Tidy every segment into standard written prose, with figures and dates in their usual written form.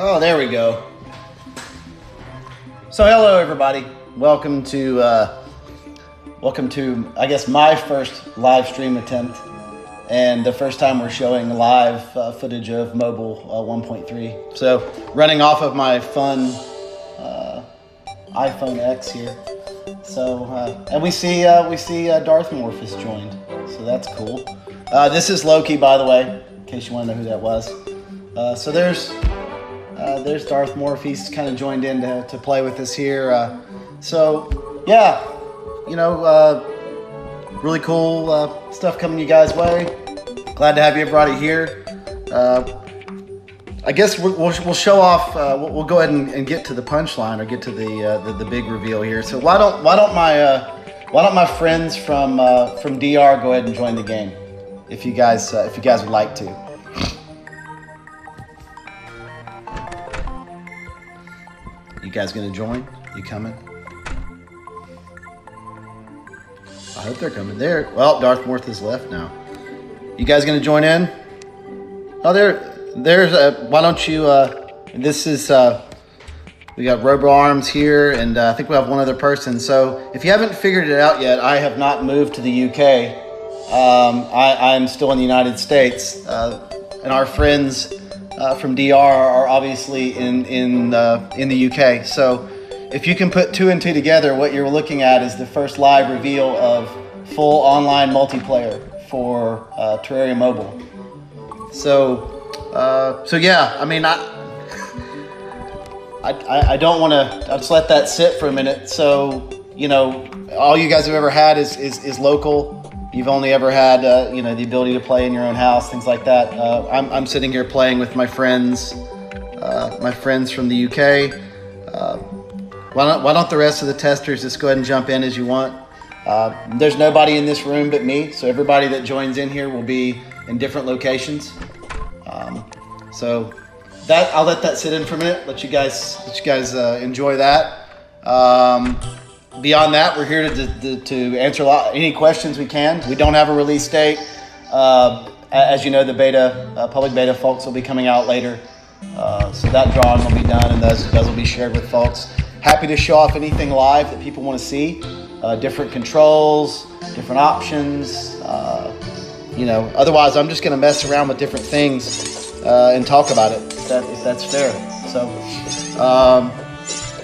Oh, there we go. So hello everybody. Welcome to I guess my first live stream attempt, and the first time we're showing live footage of mobile 1.3. So running off of my fun iPhone X here. So and we see Darth Morph has joined. So that's cool. This is Loki, by the way, in case you want to know who that was. So there's Darth Morph. He's kind of joined in to play with us here. So yeah, you know, really cool stuff coming you guys' way. Glad to have everybody here. I guess we'll show off. We'll go ahead and get to the punchline, or get to the big reveal here. So why don't my friends from DR go ahead and join the game, if you guys would like to. You guys gonna join? You coming? I hope they're coming. There. Well, Darth Morph has left now. You guys gonna join in? Oh, there's why don't you? This is we got Robo Arms here, and I think we have one other person. So if you haven't figured it out yet, I have not moved to the UK. I'm still in the United States, and our friends from DR are obviously in the UK. So if you can put two and two together, what you're looking at is the first live reveal of full online multiplayer for Terraria Mobile. So yeah, I mean, I don't want to. I'll just let that sit for a minute. So, you know, all you guys have ever had is local. You've only ever had, you know, the ability to play in your own house, things like that. I'm sitting here playing with my friends from the UK. Why don't the rest of the testers just go ahead and jump in as you want? There's nobody in this room but me, so everybody that joins in here will be in different locations. So that I'll let that sit in for a minute. Let you guys enjoy that. Beyond that, we're here to answer any questions we can. We don't have a release date. As you know, the public beta folks will be coming out later. So that drawing will be done, and those will be shared with folks. Happy to show off anything live that people want to see. Different controls, different options. You know, otherwise I'm just going to mess around with different things and talk about it, if that's fair. So,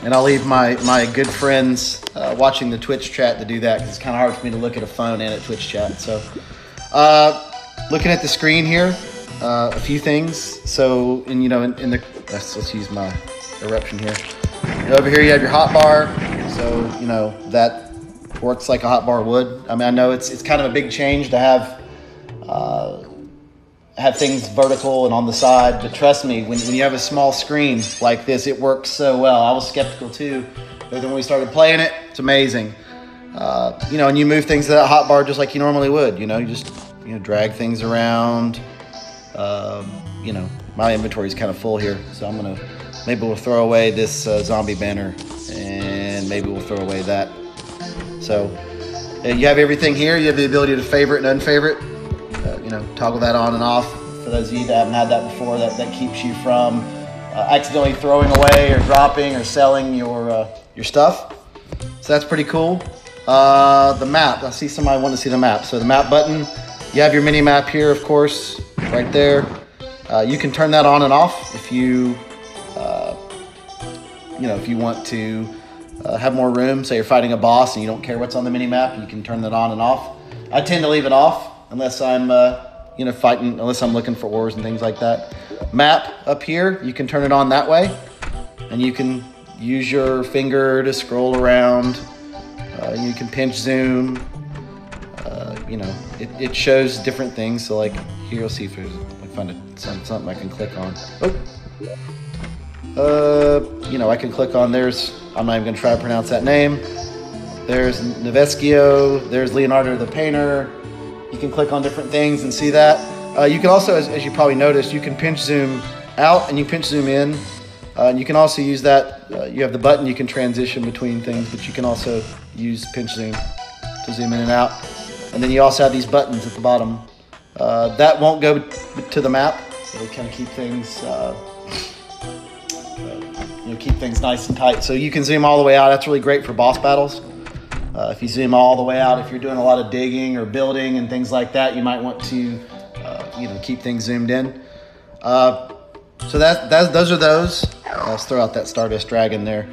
and I'll leave my good friends watching the Twitch chat to do that, because it's kind of hard for me to look at a phone and at Twitch chat. So, looking at the screen here, a few things. So, in the let's use my eruption here. Over here you have your hotbar. So, you know, that works like a hotbar would. I mean, I know it's kind of a big change to have things vertical and on the side, but trust me, when you have a small screen like this, it works so well. I was skeptical too, but then when we started playing it, it's amazing. You know, and you move things to that hotbar just like you normally would. You know, you just drag things around. You know, my inventory is kind of full here, so maybe we'll throw away this zombie banner, and maybe we'll throw away that. So you have everything here. You have the ability to favorite and unfavorite. You know, toggle that on and off. For those of you that haven't had that before, that keeps you from accidentally throwing away or dropping or selling your stuff. So that's pretty cool. The map. I see somebody want to see the map. So the map button. You have your mini map here, of course, right there. You can turn that on and off if you if you want to have more room. Say you're fighting a boss and you don't care what's on the mini map, you can turn that on and off. I tend to leave it off unless I'm fighting, unless I'm looking for ores and things like that. Map up here, you can turn it on that way, and you can use your finger to scroll around. You can pinch zoom. You know, it shows different things. So like here, you'll see if there's, I find something I can click on. You know, I can click on, I'm not even gonna try to pronounce that name. There's Nevescio, there's Leonardo the Painter. You can click on different things and see that. You can also, as you probably noticed, you can pinch zoom out and you pinch zoom in. And you can also use that, you have the button, you can transition between things, but you can also use pinch zoom to zoom in and out. And then you also have these buttons at the bottom. That won't go to the map. It'll kind of keep things keep things nice and tight. So you can zoom all the way out. That's really great for boss battles. If you zoom all the way out, if you're doing a lot of digging or building and things like that, you might want to, keep things zoomed in. So those are those. Let's throw out that Stardust Dragon there.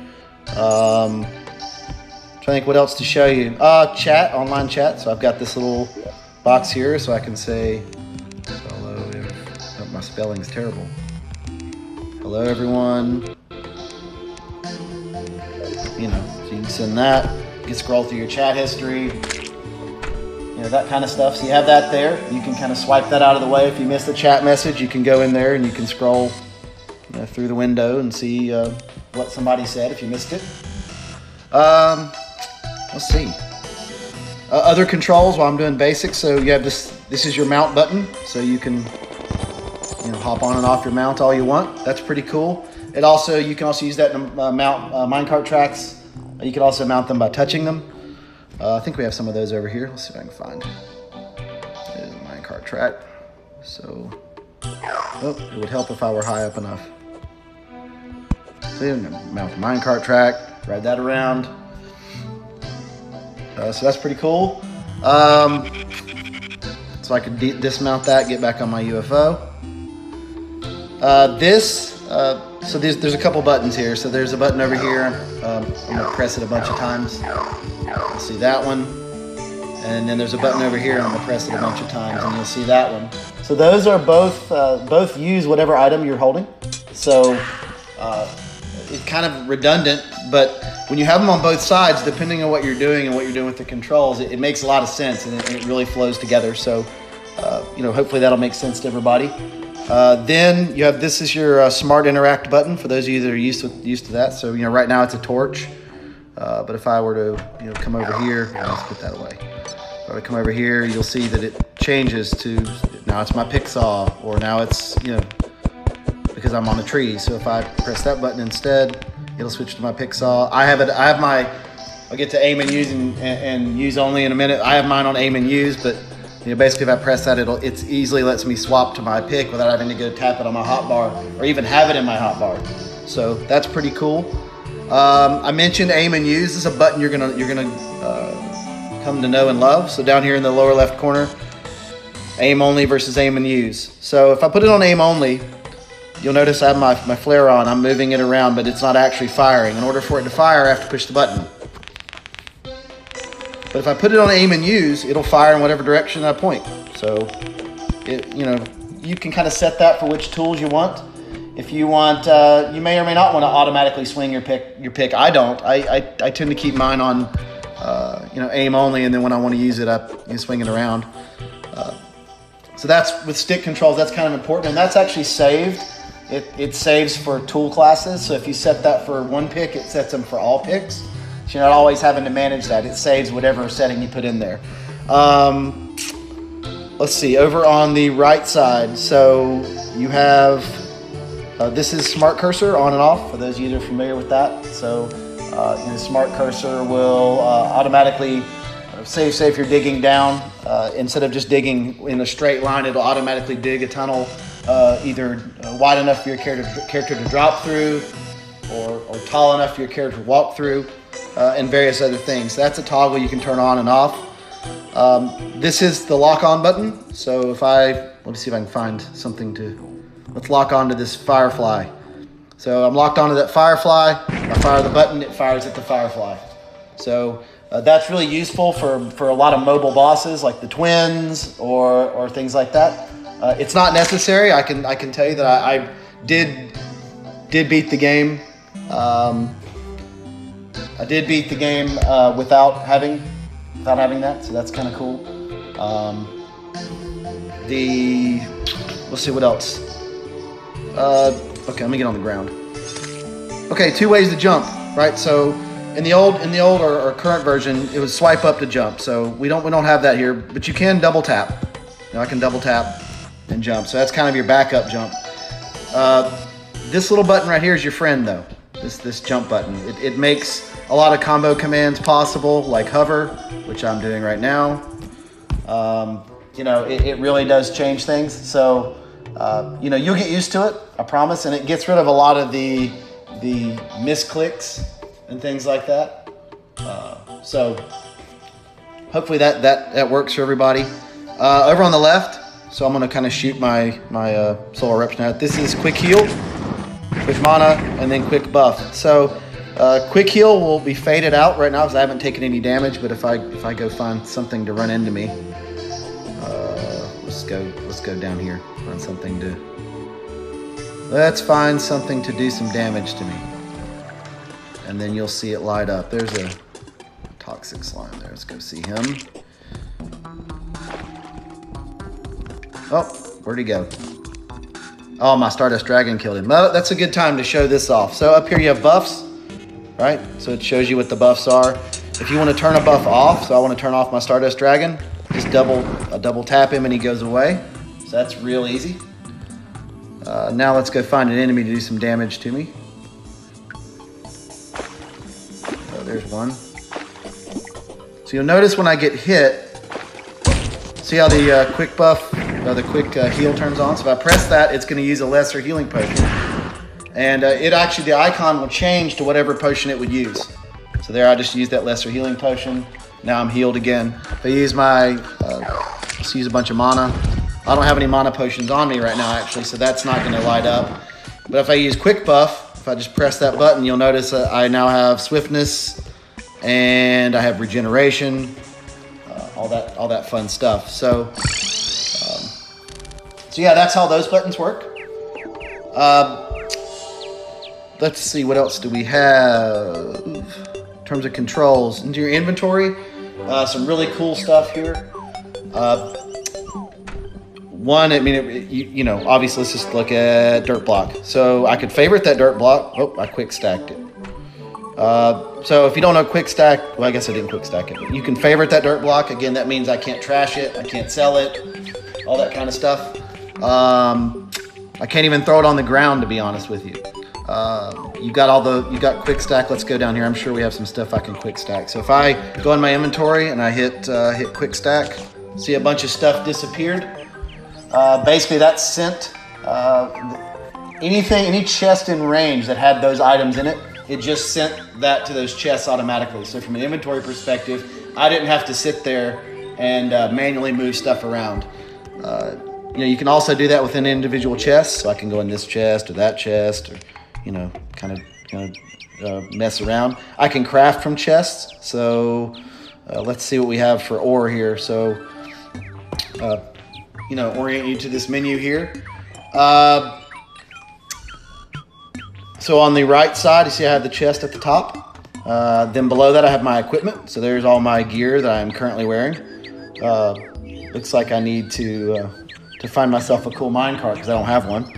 Trying to think what else to show you. Chat, online chat. So I've got this little box here, so I can say hello. Oh, my spelling's terrible. Hello, everyone. So you can send that. You can scroll through your chat history. That kind of stuff. So you have that there. You can kind of swipe that out of the way. If you missed the chat message, you can go in there and you can scroll through the window and see what somebody said if you missed it. Let's see. Other controls while I'm doing basics. So you have this is your mount button. So you can hop on and off your mount all you want. That's pretty cool. You can also use that to mount minecart tracks. You can also mount them by touching them. I think we have some of those over here. Let's see if I can find. There's a minecart track. So, it would help if I were high up enough. So you can mount the minecart track, ride that around. So that's pretty cool. So I could dismount that, get back on my UFO. So there's a couple buttons here. So there's a button over here. I'm gonna press it a bunch of times. You'll see that one. And then there's a button over here, and I'm gonna press it a bunch of times, and you'll see that one. So those are both use whatever item you're holding. So it's kind of redundant, but when you have them on both sides, depending on what you're doing and what you're doing with the controls, it makes a lot of sense, and it really flows together. So hopefully that'll make sense to everybody. Then you have this is your smart interact button for those of you that are used to that. So right now it's a torch, but if I were to come over here, let's put that away. If I were to come over here, you'll see that it changes to now it's my pick saw, or now it's because I'm on a tree. So if I press that button instead, it'll switch to my pick saw. I'll get to aim and use and use only in a minute. I have mine on aim and use, but basically if I press that, it easily lets me swap to my pick without having to go tap it on my hotbar or even have it in my hotbar. So that's pretty cool. I mentioned aim and use. This is a button you're gonna come to know and love. So down here in the lower left corner, aim only versus aim and use. So if I put it on aim only, you'll notice I have my flare on. I'm moving it around, but it's not actually firing. In order for it to fire, I have to push the button. But if I put it on aim and use, it'll fire in whatever direction I point. So, you can kind of set that for which tools you want. If you want, you may or may not want to automatically swing your pick. I don't. I tend to keep mine on, aim only, and then when I want to use it, I swing it around. So that's with stick controls. That's kind of important, and that's actually saved. It saves for tool classes. So if you set that for one pick, it sets them for all picks. So you're not always having to manage that. It saves whatever setting you put in there. Let's see, over on the right side. So you have, this is smart cursor on and off, for those of you that are familiar with that. So smart cursor will automatically, say if you're digging down, instead of just digging in a straight line, it'll automatically dig a tunnel either wide enough for your character to drop through or tall enough for your character to walk through. And various other things. That's a toggle you can turn on and off. This is the lock on button. So let me see if I can find something let's lock on to this firefly. So I'm locked onto that firefly. I fire the button, it fires at the firefly. So that's really useful for a lot of mobile bosses like the twins or things like that. It's not necessary. I can tell you that I did beat the game. I did beat the game without having that, so that's kind of cool. Let's see what else. Okay, let me get on the ground. Okay, 2 ways to jump, right? So in the old or current version, it was swipe up to jump. So we don't have that here, but you can double tap. I can double tap and jump. So that's kind of your backup jump. This little button right here is your friend, though. This jump button. It makes a lot of combo commands possible, like hover, which I'm doing right now. It really does change things. So, you'll get used to it, I promise. And it gets rid of a lot of the the misclicks and things like that. So hopefully that works for everybody. Over on the left, so I'm gonna kind of shoot my solar eruption out. This is quick heal, quick mana, and then quick buff. So quick heal will be faded out right now because I haven't taken any damage. But if I go find something to run into me, let's go down here. Find something to. Let's find something to do some damage to me, and then you'll see it light up. There's a toxic slime there. Let's go see him. Oh, where'd he go? Oh, my Stardust Dragon killed him. Well, that's a good time to show this off. So up here you have buffs, right? So it shows you what the buffs are. If you want to turn a buff off, so I want to turn off my Stardust Dragon, just double tap him and he goes away. So that's real easy. Now let's go find an enemy to do some damage to me. Oh, there's one. So you'll notice when I get hit, see how the quick buff, the quick heal turns on? So if I press that, it's going to use a lesser healing potion. And the icon will change to whatever potion it would use. So there I just used that lesser healing potion. Now I'm healed again. If I use let's use a bunch of mana. I don't have any mana potions on me right now actually, so that's not going to light up. But if I use quick buff, if I just press that button, you'll notice that I now have swiftness and I have regeneration, all that fun stuff. So yeah, that's how those buttons work. Let's see, what else do we have? In terms of controls, into your inventory, some really cool stuff here. One, I mean, you know, obviously let's just look at dirt block. So I could favorite that dirt block. Oh, I quick stacked it. So if you don't know quick stack, well, I guess I didn't quick stack it, but you can favorite that dirt block. Again, that means I can't trash it, I can't sell it, all that kind of stuff. I can't even throw it on the ground, to be honest with you. You got quick stack. Let's go down here. I'm sure we have some stuff I can quick stack. So if I go in my inventory and I hit quick stack, see a bunch of stuff disappeared. Basically that's sent any chest in range that had those items in it, it just sent that to those chests automatically. So from an inventory perspective, I didn't have to sit there and manually move stuff around. You know, you can also do that within individual chests. So I can go in this chest or that chest, or you know, kind of mess around. I can craft from chests. So let's see what we have for ore here. So you know, orient you to this menu here. So on the right side, you see I have the chest at the top. Then below that I have my equipment. So there's all my gear that I'm currently wearing. Looks like I need to find myself a cool minecart because I don't have one.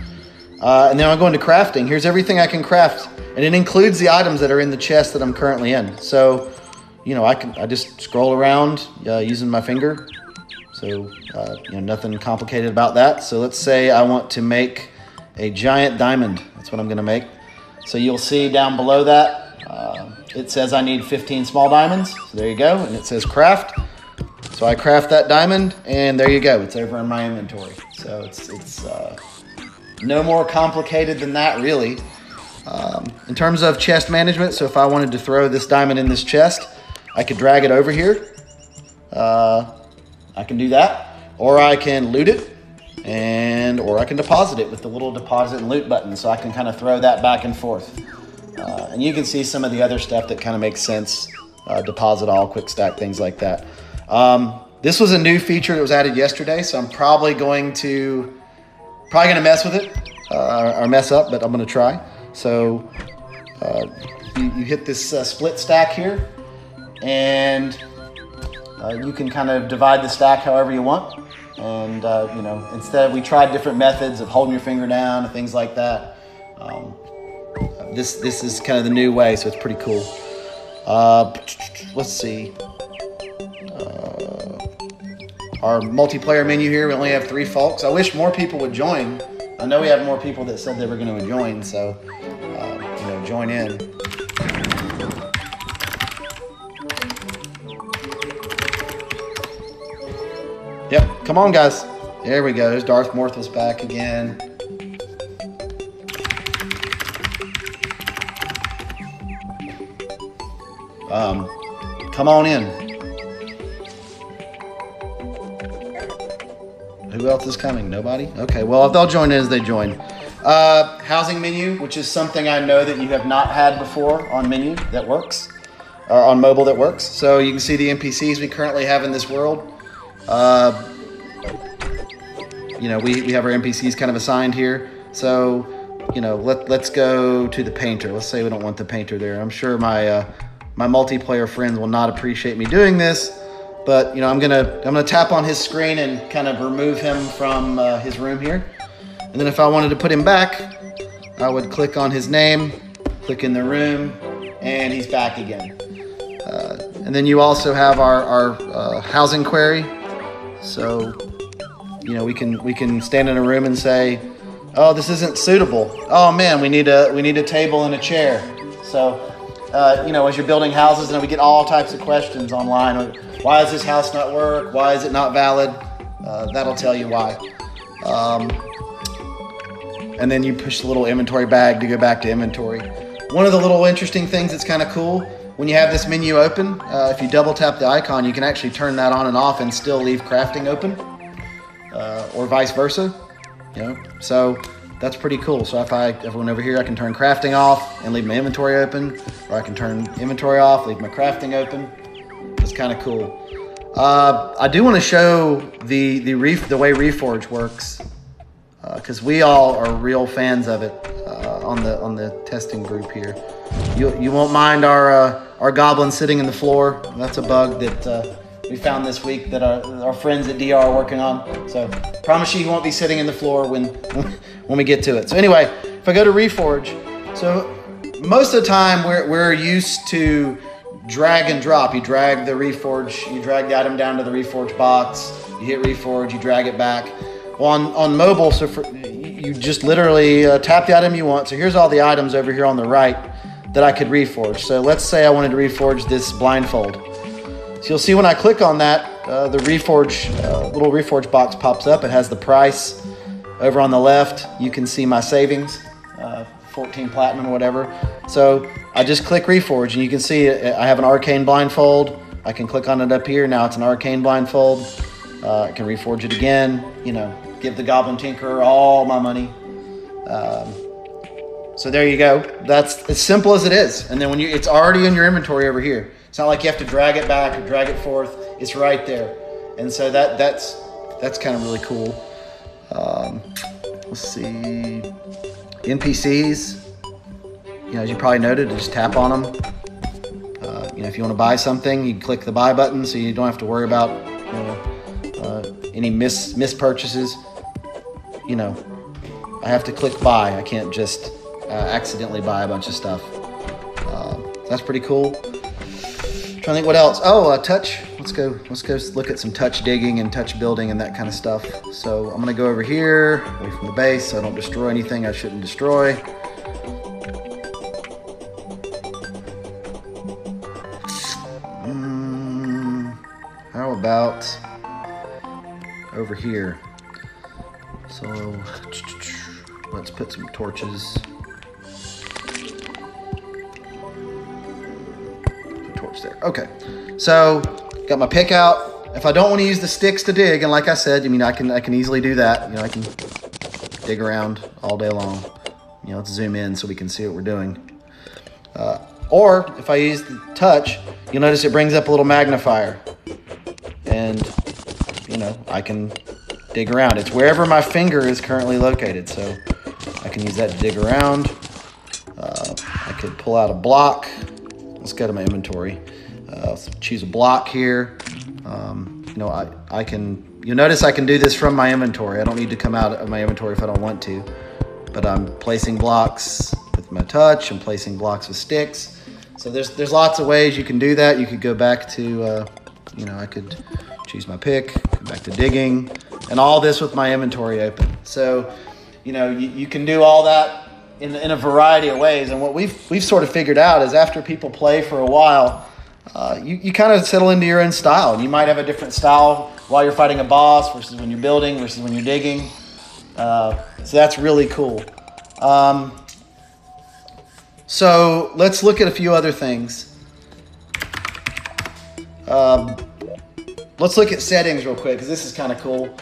And then I'll go into crafting. Here's everything I can craft. And it includes the items that are in the chest that I'm currently in. So, you know, I just scroll around using my finger. So, you know, nothing complicated about that. So let's say I want to make a giant diamond. That's what I'm going to make. So you'll see down below that, it says I need 15 small diamonds. So there you go. And it says craft. So I craft that diamond and there you go. It's over in my inventory. So it's no more complicated than that, really. In terms of chest management, so if I wanted to throw this diamond in this chest, I could drag it over here. I can do that, or I can loot it, or I can deposit it with the little deposit and loot button, so I can kind of throw that back and forth. And you can see some of the other stuff that kind of makes sense, deposit all, quick stack, things like that. This was a new feature that was added yesterday, so I'm probably going to mess with it, or mess up, but I'm going to try. So you hit this split stack here, and you can kind of divide the stack however you want. And, you know, instead we tried different methods of holding your finger down and things like that. This is kind of the new way, so it's pretty cool. Let's see. Our multiplayer menu here, we only have 3 folks. I wish more people would join. I know we have more people that said they were going to join, so, you know, join in. Yep, come on, guys. There we go. There's Darth Morthal's back again. Come on in. Who else is coming? Nobody? Okay, well, if they'll join in as they join. Housing menu, which is something I know that you have not had before on menu that works, or on mobile that works. So you can see the NPCs we currently have in this world. You know, we have our NPCs kind of assigned here. So, you know, let's go to the painter. Let's say we don't want the painter there. I'm sure my multiplayer friends will not appreciate me doing this, but you know, I'm gonna tap on his screen and kind of remove him from his room here. And then if I wanted to put him back, I would click on his name, click in the room, and he's back again. And then you also have our housing query. So, you know, we can stand in a room and say, oh, this isn't suitable. Oh man, we need a table and a chair. So, you know, as you're building houses, and we get all types of questions online. Why does this house not work? Why is it not valid? That'll tell you why. And then you push the little inventory bag to go back to inventory. One of the little interesting things that's kind of cool, when you have this menu open, if you double tap the icon, you can actually turn that on and off and still leave crafting open, or vice versa. You know, so that's pretty cool. So if I went over here, I can turn crafting off and leave my inventory open, or I can turn inventory off, leave my crafting open. It's kind of cool. I do want to show the way Reforge works, because we all are real fans of it on the testing group here. You won't mind our goblin sitting in the floor. That's a bug that we found this week that our friends at DR are working on. So promise you he won't be sitting in the floor when we get to it. So anyway, if I go to Reforge, so most of the time we're used to drag and drop. You drag the Reforge, you drag the item down to the Reforge box, you hit Reforge, you drag it back. Well, on mobile, so you just literally tap the item you want. So here's all the items over here on the right that I could reforge. So let's say I wanted to reforge this blindfold. So you'll see when I click on that, the reforge little reforge box pops up. It has the price. Over on the left, you can see my savings, 14 platinum or whatever. So I just click reforge, and you can see I have an arcane blindfold. I can click on it up here. Now it's an arcane blindfold. I can reforge it again. You know, give the Goblin Tinkerer all my money. So there you go. That's as simple as it is. And then it's already in your inventory over here. It's not like you have to drag it back or drag it forth. It's right there. And so that's kind of really cool. Let's see. NPCs. You know, as you probably noted, just tap on them. You know, if you want to buy something, you click the buy button, so you don't have to worry about any mispurchases. You know, I have to click buy. I can't just accidentally buy a bunch of stuff. That's pretty cool. Trying to think what else. Oh, touch. Let's go look at some touch digging and touch building and that kind of stuff. So I'm gonna go over here, away from the base, so I don't destroy anything I shouldn't destroy. How about over here? So let's put some torches. Torch there. Okay. So got my pick out. If I don't want to use the sticks to dig, and like I said, I mean, I can easily do that. You know, I can dig around all day long. You know, let's zoom in so we can see what we're doing. Or if I use the touch, you'll notice it brings up a little magnifier. And, you know, I can dig around. It's wherever my finger is currently located. So I can use that to dig around. I could pull out a block. Let's go to my inventory. Choose a block here. You know, you'll notice I can do this from my inventory. I don't need to come out of my inventory if I don't want to. But I'm placing blocks with my touch. I'm placing blocks with sticks. So there's lots of ways you can do that. You could go back to, you know, I could choose my pick, go back to digging, and all this with my inventory open. So, you know, you can do all that in a variety of ways. And what we've sort of figured out is after people play for a while, you kind of settle into your own style. You might have a different style while you're fighting a boss versus when you're building versus when you're digging. So that's really cool. So let's look at a few other things. Let's look at settings real quick because this is kind of cool.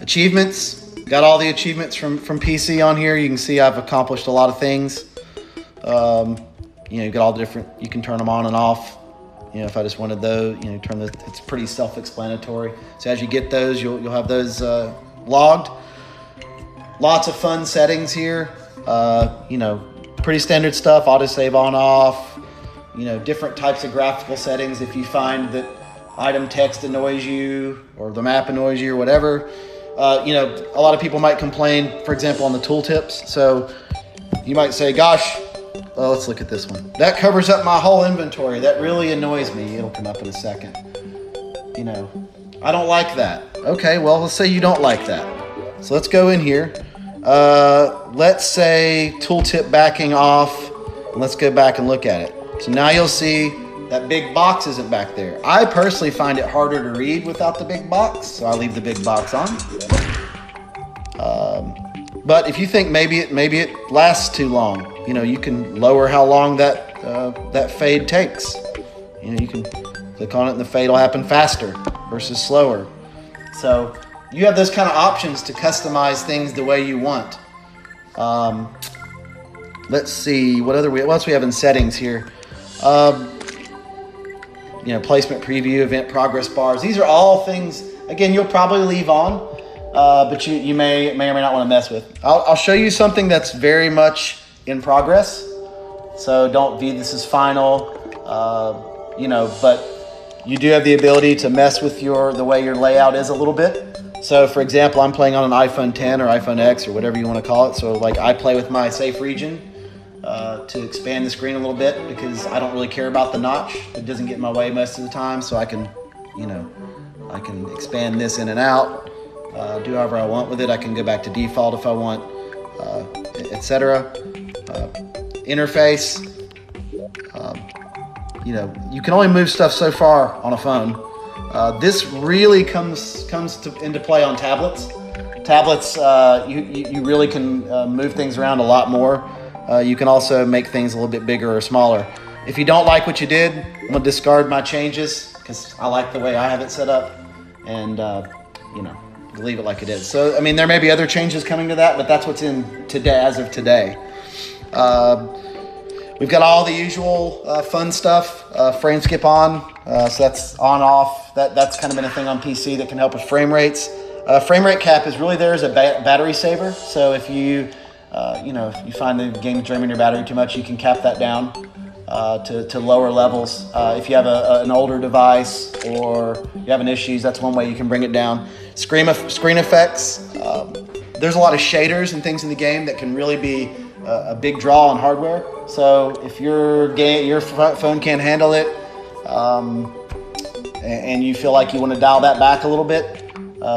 Achievements. Got all the achievements from PC on here. You can see I've accomplished a lot of things. You've got all the different, you can turn them on and off. If I just wanted those, it's pretty self-explanatory. So as you get those, you'll have those logged. Lots of fun settings here. Pretty standard stuff, autosave on off. Different types of graphical settings if you find that item text annoys you or the map annoys you or whatever. A lot of people might complain, for example, on the tooltips. So you might say, gosh, well, let's look at this one. That covers up my whole inventory. That really annoys me. It'll come up in a second. I don't like that. Okay, well, let's say you don't like that. So let's go in here. Let's say tooltip backing off. And let's go back and look at it. So now you'll see that big box isn't back there. I personally find it harder to read without the big box, so I leave the big box on. But if you think maybe it lasts too long, you can lower how long that fade takes. You can click on it and the fade will happen faster versus slower. So you have those kind of options to customize things the way you want. Let's see what else we have in settings here. Placement preview, event progress bars. These are all things, again, you'll probably leave on, but you may or may not want to mess with. I'll show you something that's very much in progress. So don't view this as final, but you do have the ability to mess with the way your layout is a little bit. So for example, I'm playing on an iPhone 10 or iPhone X or whatever you want to call it. So like I play with my safe region to expand the screen a little bit because I don't really care about the notch. It doesn't get in my way most of the time. So I can, I can expand this in and out, do however I want with it. I can go back to default if I want, etc. Interface. You can only move stuff so far on a phone. This really comes into play on tablets. Tablets, you really can move things around a lot more. You can also make things a little bit bigger or smaller. If you don't like what you did, I'm gonna discard my changes because I like the way I have it set up, and leave it like it is. So, there may be other changes coming to that, but that's what's in today, as of today. We've got all the usual fun stuff, frame skip on, so that's on off. That's kind of been a thing on PC that can help with frame rates. Frame rate cap is really there as a battery saver. So if you if you find the game draining your battery too much, you can cap that down to lower levels. If you have an older device or you having issues, that's one way you can bring it down. Screen effects. There's a lot of shaders and things in the game that can really be a big draw on hardware. So if your phone can't handle it, and you feel like you want to dial that back a little bit,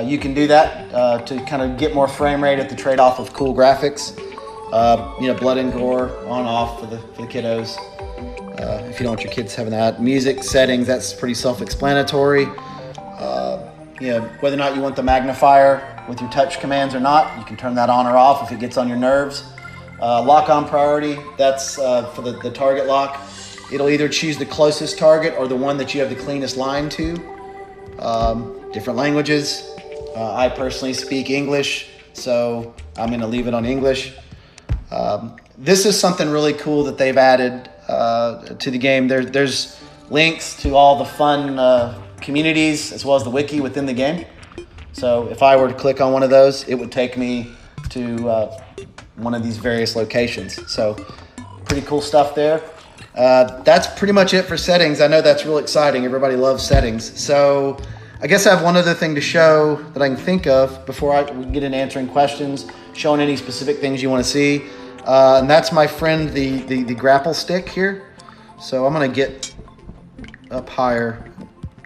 you can do that to kind of get more frame rate at the trade-off of cool graphics. Blood and gore on off for the kiddos. If you don't want your kids having that. Music settings, that's pretty self-explanatory. Whether or not you want the magnifier with your touch commands or not, you can turn that on or off if it gets on your nerves. Lock on priority, that's for the target lock. It'll either choose the closest target or the one that you have the cleanest line to. Different languages. I personally speak English, so I'm going to leave it on English. This is something really cool that they've added to the game. There's links to all the fun communities as well as the wiki within the game. So if I were to click on one of those, it would take me to one of these various locations. So pretty cool stuff there. That's pretty much it for settings. I know that's real exciting. Everybody loves settings. So I guess I have one other thing to show that I can think of before I get into answering questions, showing any specific things you want to see. And that's my friend, the grapple stick here. So I'm going to get up higher.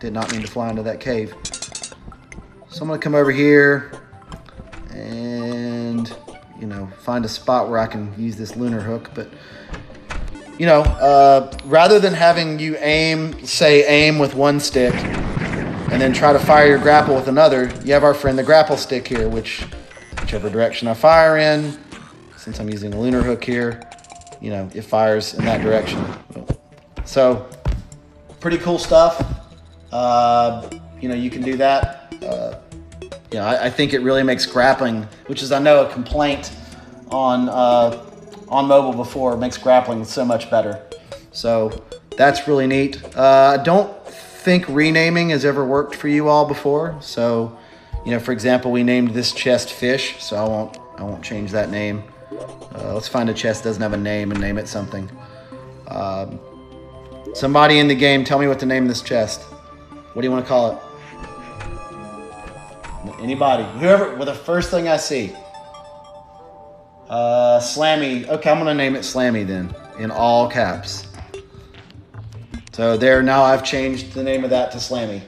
Did not mean to fly into that cave. So I'm going to come over here and, find a spot where I can use this lunar hook. But, rather than having you aim with one stick and then try to fire your grapple with another, you have our friend the grapple stick here, whichever direction I fire in, since I'm using a lunar hook here, it fires in that direction. So pretty cool stuff. You know, you can do that. Yeah, I think it really makes grappling, which is, I know, a complaint on mobile before, makes grappling so much better. So that's really neat. I don't think renaming has ever worked for you all before. So, you know, for example, we named this chest Fish, so I won't change that name. Let's find a chest that doesn't have a name and name it something. Somebody in the game, tell me what to name this chest. What do you want to call it? Anybody, whoever, with the first thing I see. Slammy. Okay, I'm gonna name it Slammy then, in all caps. So there, now I've changed the name of that to Slammy.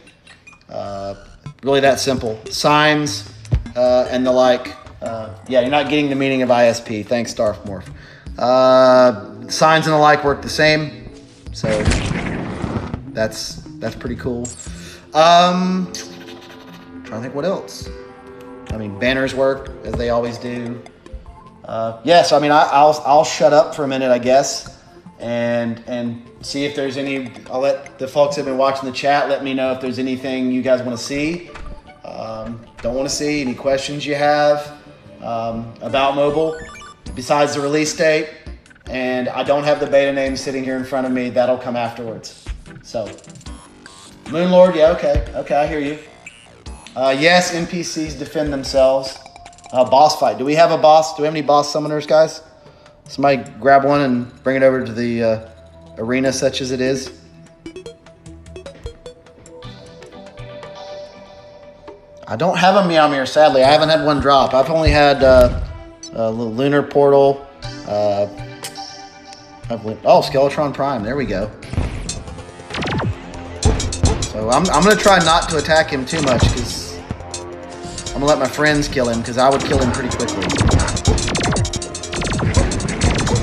Really that simple. Signs and the like. Yeah, you're not getting the meaning of ISP. Thanks, Starfmorph. Signs and the like work the same. So that's pretty cool. Trying to think what else. I mean, banners work as they always do. Yeah, so I mean, I'll shut up for a minute, I guess, and see if there's any. I'll let the folks that have been watching the chat let me know if there's anything you guys want to see, don't want to see, any questions you have about mobile besides the release date. And I don't have the beta name sitting here in front of me. That'll come afterwards. So, Moonlord, yeah, okay, I hear you. Yes, NPCs defend themselves. Boss fight. Do we have a boss? Do we have any boss summoners, guys? Somebody grab one and bring it over to the arena, such as it is. I don't have a Meowmere, sadly. I haven't had one drop. I've only had a little Lunar Portal. Oh, Skeletron Prime. There we go. So I'm going to try not to attack him too much, because I'm going to let my friends kill him, because I would kill him pretty quickly. I'm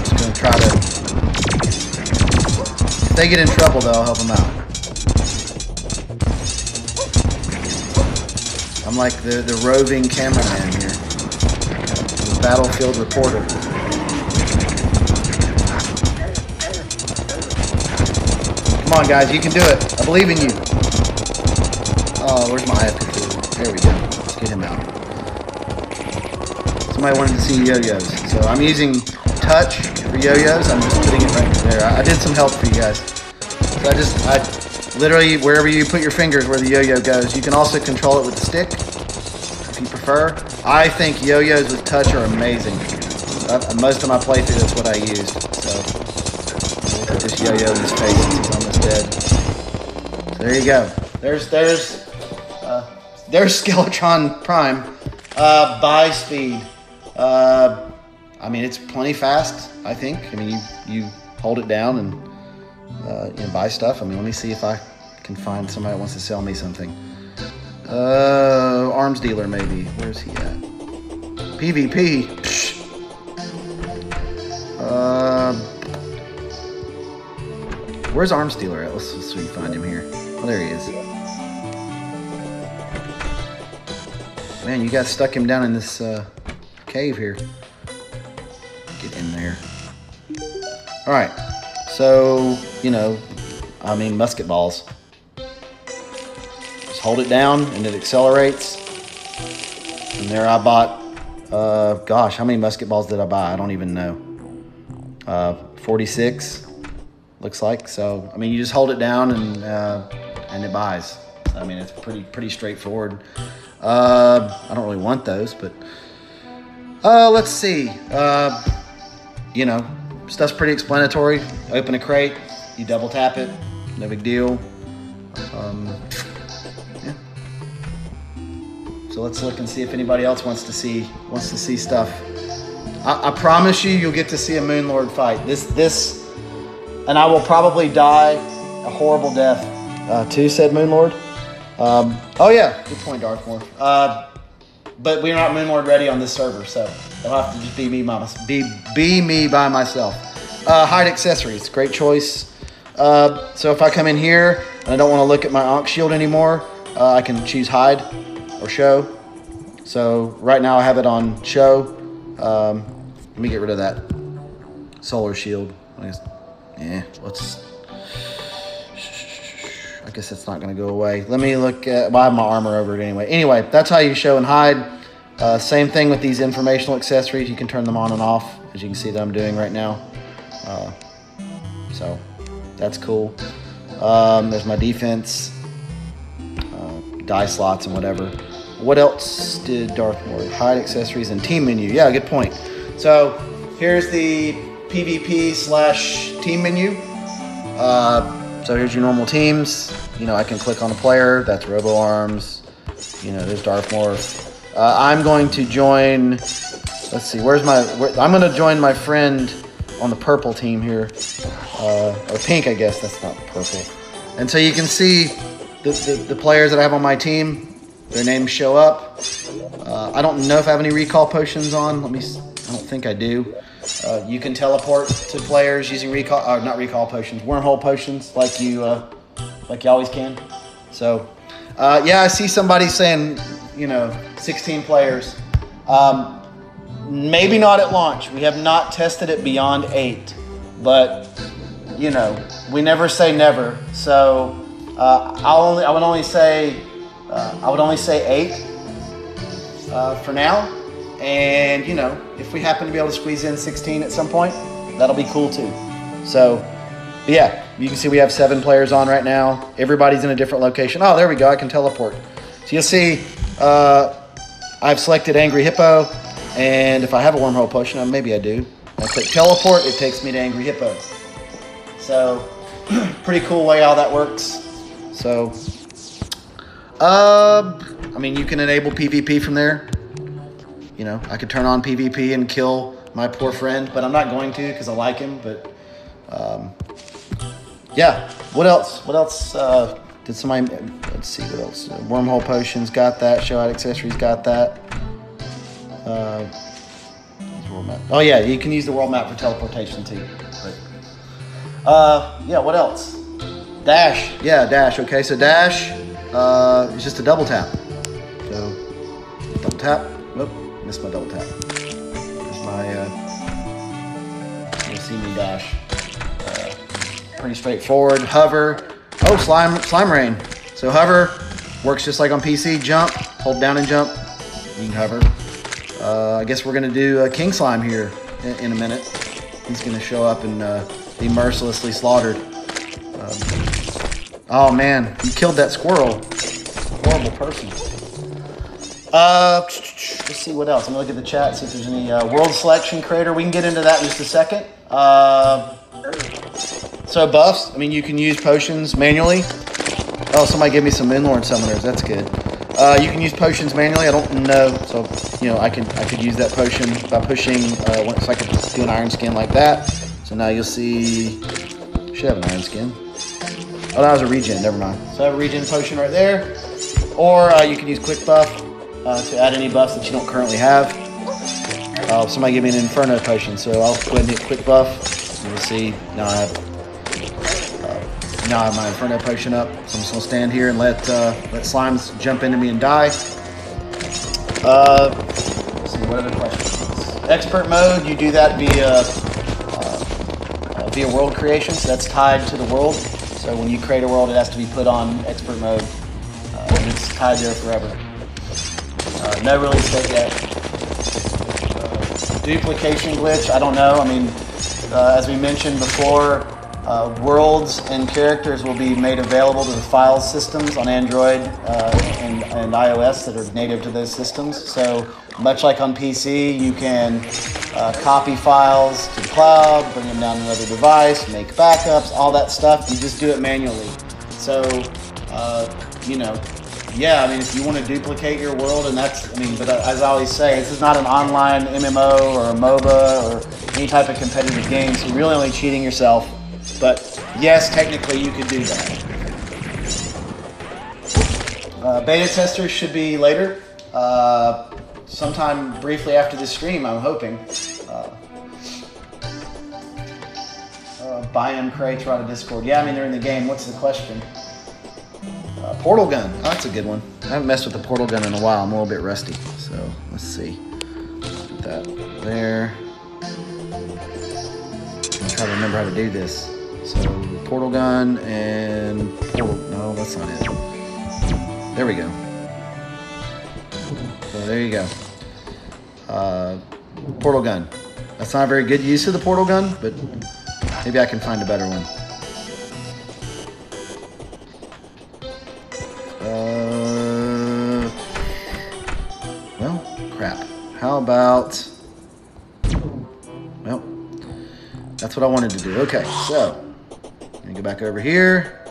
just going to try to... If they get in trouble, though, I'll help them out. I'm like the roving cameraman here. The battlefield reporter. Come on, guys, you can do it. I believe in you. Oh, where's my IFP? There we go. Let's get him out. Somebody wanted to see yo-yos. So I'm using touch for yo-yos. I'm just putting it right there. I did some help for you guys. So I literally, wherever you put your fingers where the yo-yo goes. You can also control it with the stick, if you prefer. I think yo-yos with touch are amazing. Most of my playthrough, that's what I used. So put this yo-yo in his face since he's almost dead. So there you go. There's Skeletron Prime. Buy speed. I mean, it's plenty fast, I think. I mean, you hold it down and you know, buy stuff. I mean, let me see if I can find somebody that wants to sell me something. Arms dealer, maybe. Where's he at? PvP. Psh. Where's Arms dealer at? Let's see if we can find him here. Oh, there he is. Man, you guys stuck him down in this cave here. Get in there. All right. So, you know, I mean, musket balls. Just hold it down and it accelerates. And there I bought, gosh, how many musket balls did I buy? I don't even know. 46, looks like. So, I mean, you just hold it down and it buys. I mean, it's pretty straightforward. I don't really want those, but let's see. You know, stuff's pretty explanatory. Open a crate, you double tap it, no big deal. Yeah. So let's look and see if anybody else wants to see stuff. I promise you'll get to see a Moonlord fight. This, and I will probably die a horrible death too, said Moonlord. Oh yeah, good point, Darthmore. But we're not Moonlord ready on this server, so it'll have to just be me by myself. Hide accessories, great choice. So if I come in here and I don't want to look at my Ankh shield anymore, I can choose hide or show. So right now I have it on show. Let me get rid of that solar shield. Yeah, let's. guess it's not going to go away. Let me look at, well, I have my armor over it anyway. Anyway, that's how you show and hide. Same thing with these informational accessories. You can turn them on and off, as you can see that I'm doing right now. So that's cool. There's my defense, die slots and whatever. What else did Darth Maul? Hide accessories and team menu. Yeah, good point. So here's the PvP/team menu. So here's your normal teams. You know, I can click on a player. That's Robo Arms. You know, there's Darth Maul. I'm going to join. Let's see. I'm going to join my friend on the purple team here, or pink, I guess. That's not purple. And so you can see the players that I have on my team. Their names show up. I don't know if I have any recall potions on. I don't think I do. You can teleport to players using not recall potions, wormhole potions, like you always can. So, yeah, I see somebody saying, 16 players. Maybe not at launch. We have not tested it beyond 8, but we never say never. So, I would only say 8 for now. And, if we happen to be able to squeeze in 16 at some point, that'll be cool too. So, yeah, you can see we have 7 players on right now. Everybody's in a different location. Oh, there we go. I can teleport. So you'll see I've selected Angry Hippo. And if I have a wormhole potion, maybe I do. I click teleport, it takes me to Angry Hippo. So, pretty cool way how that works. So, you can enable PvP from there. I could turn on PvP and kill my poor friend, but I'm not going to because I like him. But, yeah. What else? Did somebody, let's see what else. Wormhole potions, got that. Show out accessories, got that. World map. Oh yeah, you can use the world map for teleportation too. But, yeah, what else? Dash. Yeah, dash. Okay, so dash is just a double tap. So, double tap. Whoop. Missed my double tap. There's my, you'll see me dash. Pretty straightforward. Hover. Oh, slime rain. So hover works just like on PC. Jump, hold down and jump. You can hover. I guess we're gonna do King Slime here in a minute. He's gonna show up and be mercilessly slaughtered. Oh man, you killed that squirrel. Horrible person. Let's see what else. I'm gonna look at the chat, see if there's any world selection creator. We can get into that in just a second. So buffs, you can use potions manually. Oh, somebody gave me some Minlord summoners. That's good. You can use potions manually. I don't know, so I could use that potion by pushing. So I could do an iron skin like that. So now you'll see. Should have an iron skin. Oh, that was a regen. Never mind. So I have a regen potion right there. Or you can use quick buff to add any buffs that you don't currently have. Somebody gave me an Inferno potion, so I'll go ahead and hit quick buff. You'll see now I have my Inferno potion up. So I'm just gonna stand here and let slimes jump into me and die. Let's see, what other questions? Expert mode, you do that via world creation, so that's tied to the world. So when you create a world, it has to be put on expert mode. And it's tied there forever. No release date yet. Duplication glitch, I don't know. As we mentioned before, worlds and characters will be made available to the file systems on Android and iOS that are native to those systems. So much like on PC, you can copy files to the cloud, bring them down to another device, make backups, all that stuff. You just do it manually. So, yeah, if you want to duplicate your world, and that's, but as I always say, this is not an online MMO or a MOBA or any type of competitive game, so you're really only cheating yourself. But yes, technically you could do that. Beta testers should be later, sometime briefly after this stream, I'm hoping. Buy them crates right out of Discord. Yeah, they're in the game. What's the question? Portal gun. Oh, that's a good one. I haven't messed with the portal gun in a while. I'm a little bit rusty. So let's see. Put that there. I'm trying to remember how to do this. So portal gun and portal. No, that's not it. There we go. So there you go. Portal gun. That's not a very good use of the portal gun, but maybe I can find a better one. Well, crap. How about... Well, that's what I wanted to do. Okay, so I'm gonna go back over here.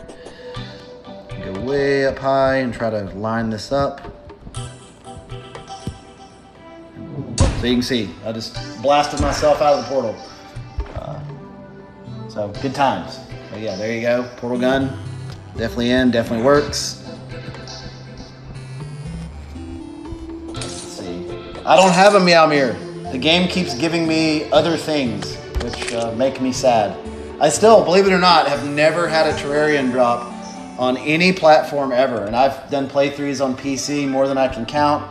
Go way up high and try to line this up. So you can see, I just blasted myself out of the portal. So good times. But yeah, there you go. Portal gun, definitely in, definitely works. Let's see. I don't have a meow mirror. The game keeps giving me other things, which make me sad. I still, believe it or not, have never had a Terrarian drop on any platform ever. And I've done playthroughs on PC more than I can count.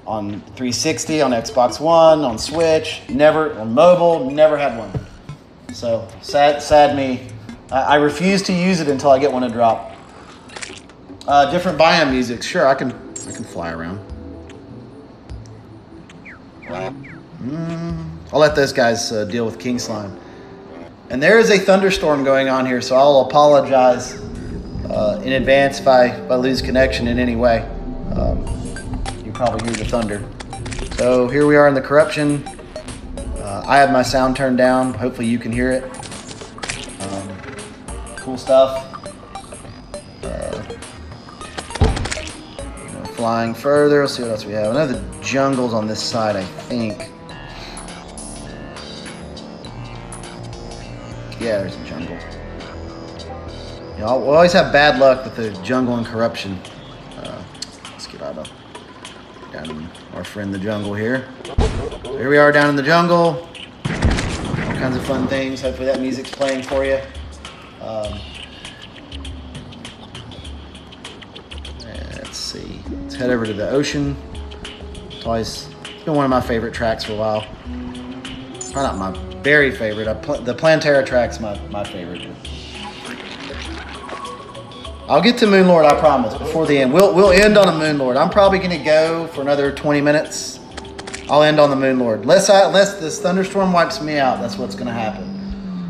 On 360, on Xbox One, on Switch, never, on mobile, never had one. So, sad me. I refuse to use it until I get one to drop. Different biome music, sure, I can fly around. I'll let those guys deal with King Slime. And there is a thunderstorm going on here, so I'll apologize in advance if I lose connection in any way. Probably hear the thunder. So here we are in the corruption. I have my sound turned down. Hopefully you can hear it. Cool stuff. Flying further. Let's see what else we have. I know the jungle's on this side, I think. Yeah, there's a jungle. You know, we'll always have bad luck with the jungle and corruption. Let's get out of down our friend the jungle here. So here we are down in the jungle. All kinds of fun things. Hopefully that music's playing for you. Let's see. Let's head over to the ocean. It's been one of my favorite tracks for a while. Probably not my very favorite. The Plantera track's my favorite. I'll get to Moonlord, I promise, before the end. We'll end on a Moonlord. I'm probably going to go for another 20 minutes. I'll end on the Moonlord. Unless this thunderstorm wipes me out, that's what's going to happen.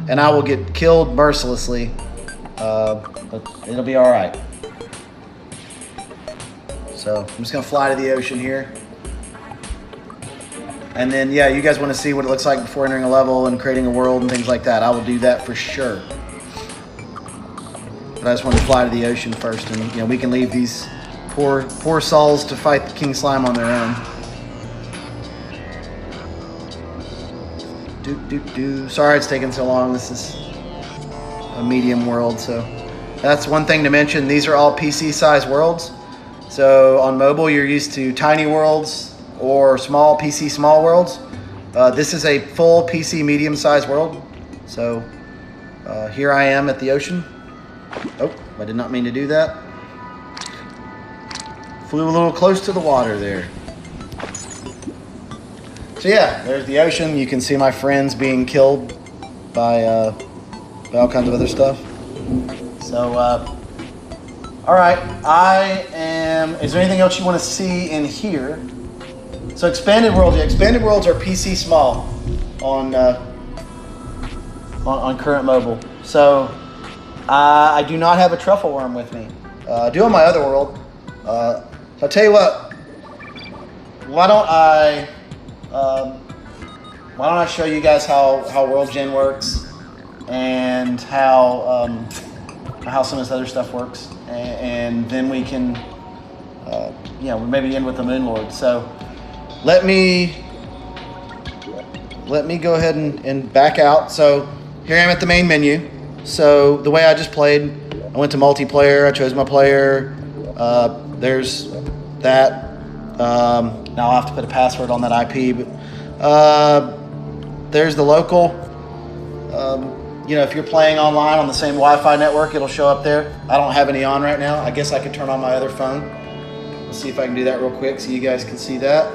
And I will get killed mercilessly. But it'll be all right. So I'm just going to fly to the ocean here. And then, yeah, you guys want to see what it looks like before entering a level and creating a world and things like that. I will do that for sure. But I just want to fly to the ocean first, and you know we can leave these poor souls to fight the King Slime on their own. Sorry it's taking so long. This is a medium world, so that's one thing to mention. These are all PC-sized worlds. So on mobile, you're used to tiny worlds or small PC small worlds. This is a full PC medium-sized world. So here I am at the ocean. Oh, I did not mean to do that. Flew a little close to the water there. So yeah, there's the ocean. You can see my friends being killed by all kinds of other stuff. So, all right, is there anything else you want to see in here? So expanded worlds, yeah, expanded worlds are PC small on current mobile. So I do not have a truffle worm with me. I do on my other world. So I'll tell you what. Why don't I show you guys how World Gen works and how some of this other stuff works, and then we can maybe end with the Moonlord. So let me go ahead and back out. So here I am at the main menu. So the way I just played, I went to multiplayer, I chose my player, there's that. Now I'll have to put a password on that IP, but there's the local. If you're playing online on the same Wi-Fi network, it'll show up there. I don't have any on right now. I guess I could turn on my other phone. Let's see if I can do that real quick so you guys can see that.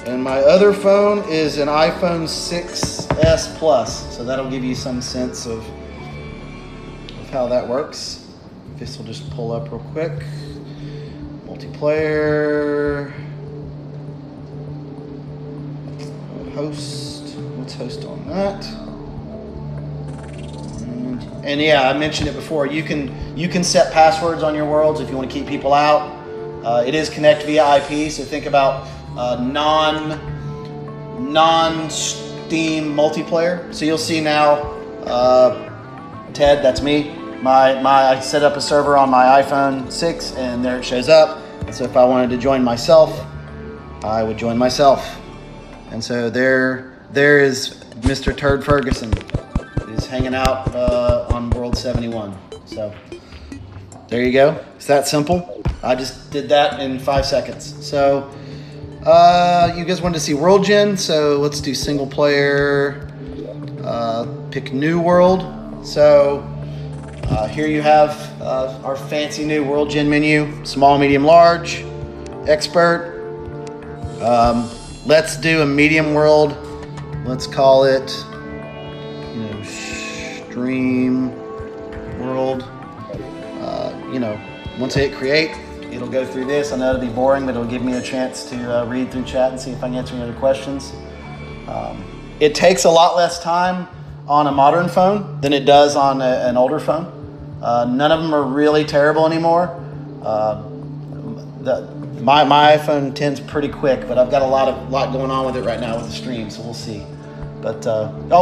And my other phone is an iPhone 6s Plus, so that'll give you some sense of how that works. This will just pull up real quick. Multiplayer. Host. Let's host on that. And yeah, I mentioned it before. You can set passwords on your worlds if you want to keep people out. It is connect via IP, so think about non-Steam multiplayer. So you'll see now, Ted, that's me. I set up a server on my iPhone 6, and there it shows up. And so if I wanted to join myself, I would join myself. And so there is Mr. Turd Ferguson is hanging out on World 71. So there you go. It's that simple. I just did that in 5 seconds. So you guys wanted to see World Gen, so let's do single player. Pick new world. So here you have our fancy new World Gen menu: small, medium, large, expert. Let's do a medium world. Let's call it, stream world. Once I hit create, it'll go through this. I know it'll be boring, but it'll give me a chance to read through chat and see if I can answer any other questions. It takes a lot less time on a modern phone than it does on an older phone. None of them are really terrible anymore. My iPhone 10's pretty quick, but I've got a lot going on with it right now with the stream, so we'll see. But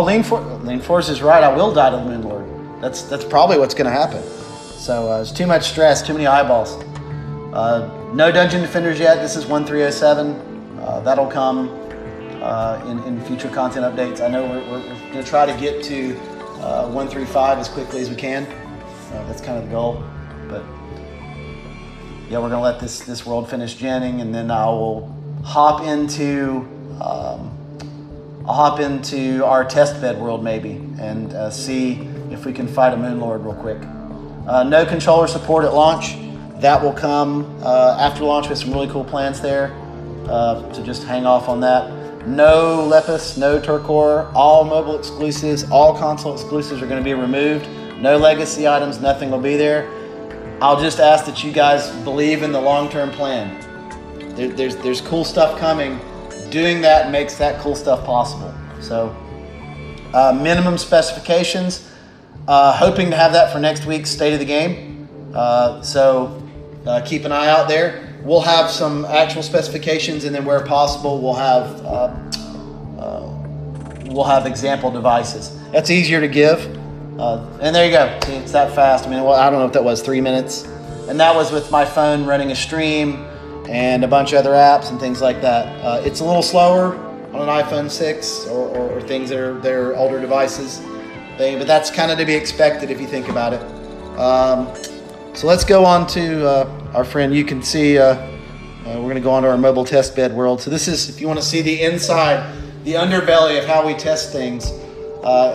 Lean Force is right. I will die to the Moon Lord. That's probably what's going to happen. So it's too much stress, too many eyeballs. No Dungeon Defenders yet. This is 1307. That'll come in future content updates. I know we're going to try to get to 135 as quickly as we can. That's kind of the goal. But yeah, we're going to let this world finish genning, and then I will hop into our test bed world maybe, and see if we can fight a Moon Lord real quick. No controller support at launch. That will come after launch with some really cool plans there. So just hang off on that. No Lepus, no Turcor. All mobile exclusives, all console exclusives are going to be removed. No legacy items, nothing will be there. I'll just ask that you guys believe in the long-term plan. There's cool stuff coming. Doing that makes that cool stuff possible. So minimum specifications. Hoping to have that for next week's State of the Game. So keep an eye out there. We'll have some actual specifications, and then where possible, we'll have example devices. That's easier to give. And there you go. See, it's that fast. I mean, I don't know if that was 3 minutes. And that was with my phone running a stream and a bunch of other apps and things like that. It's a little slower on an iPhone 6 or things that are older devices. But that's kind of to be expected if you think about it. So let's go on to our friend. You can see we're going to go on to our mobile test bed world. So this is, if you want to see the inside, the underbelly of how we test things,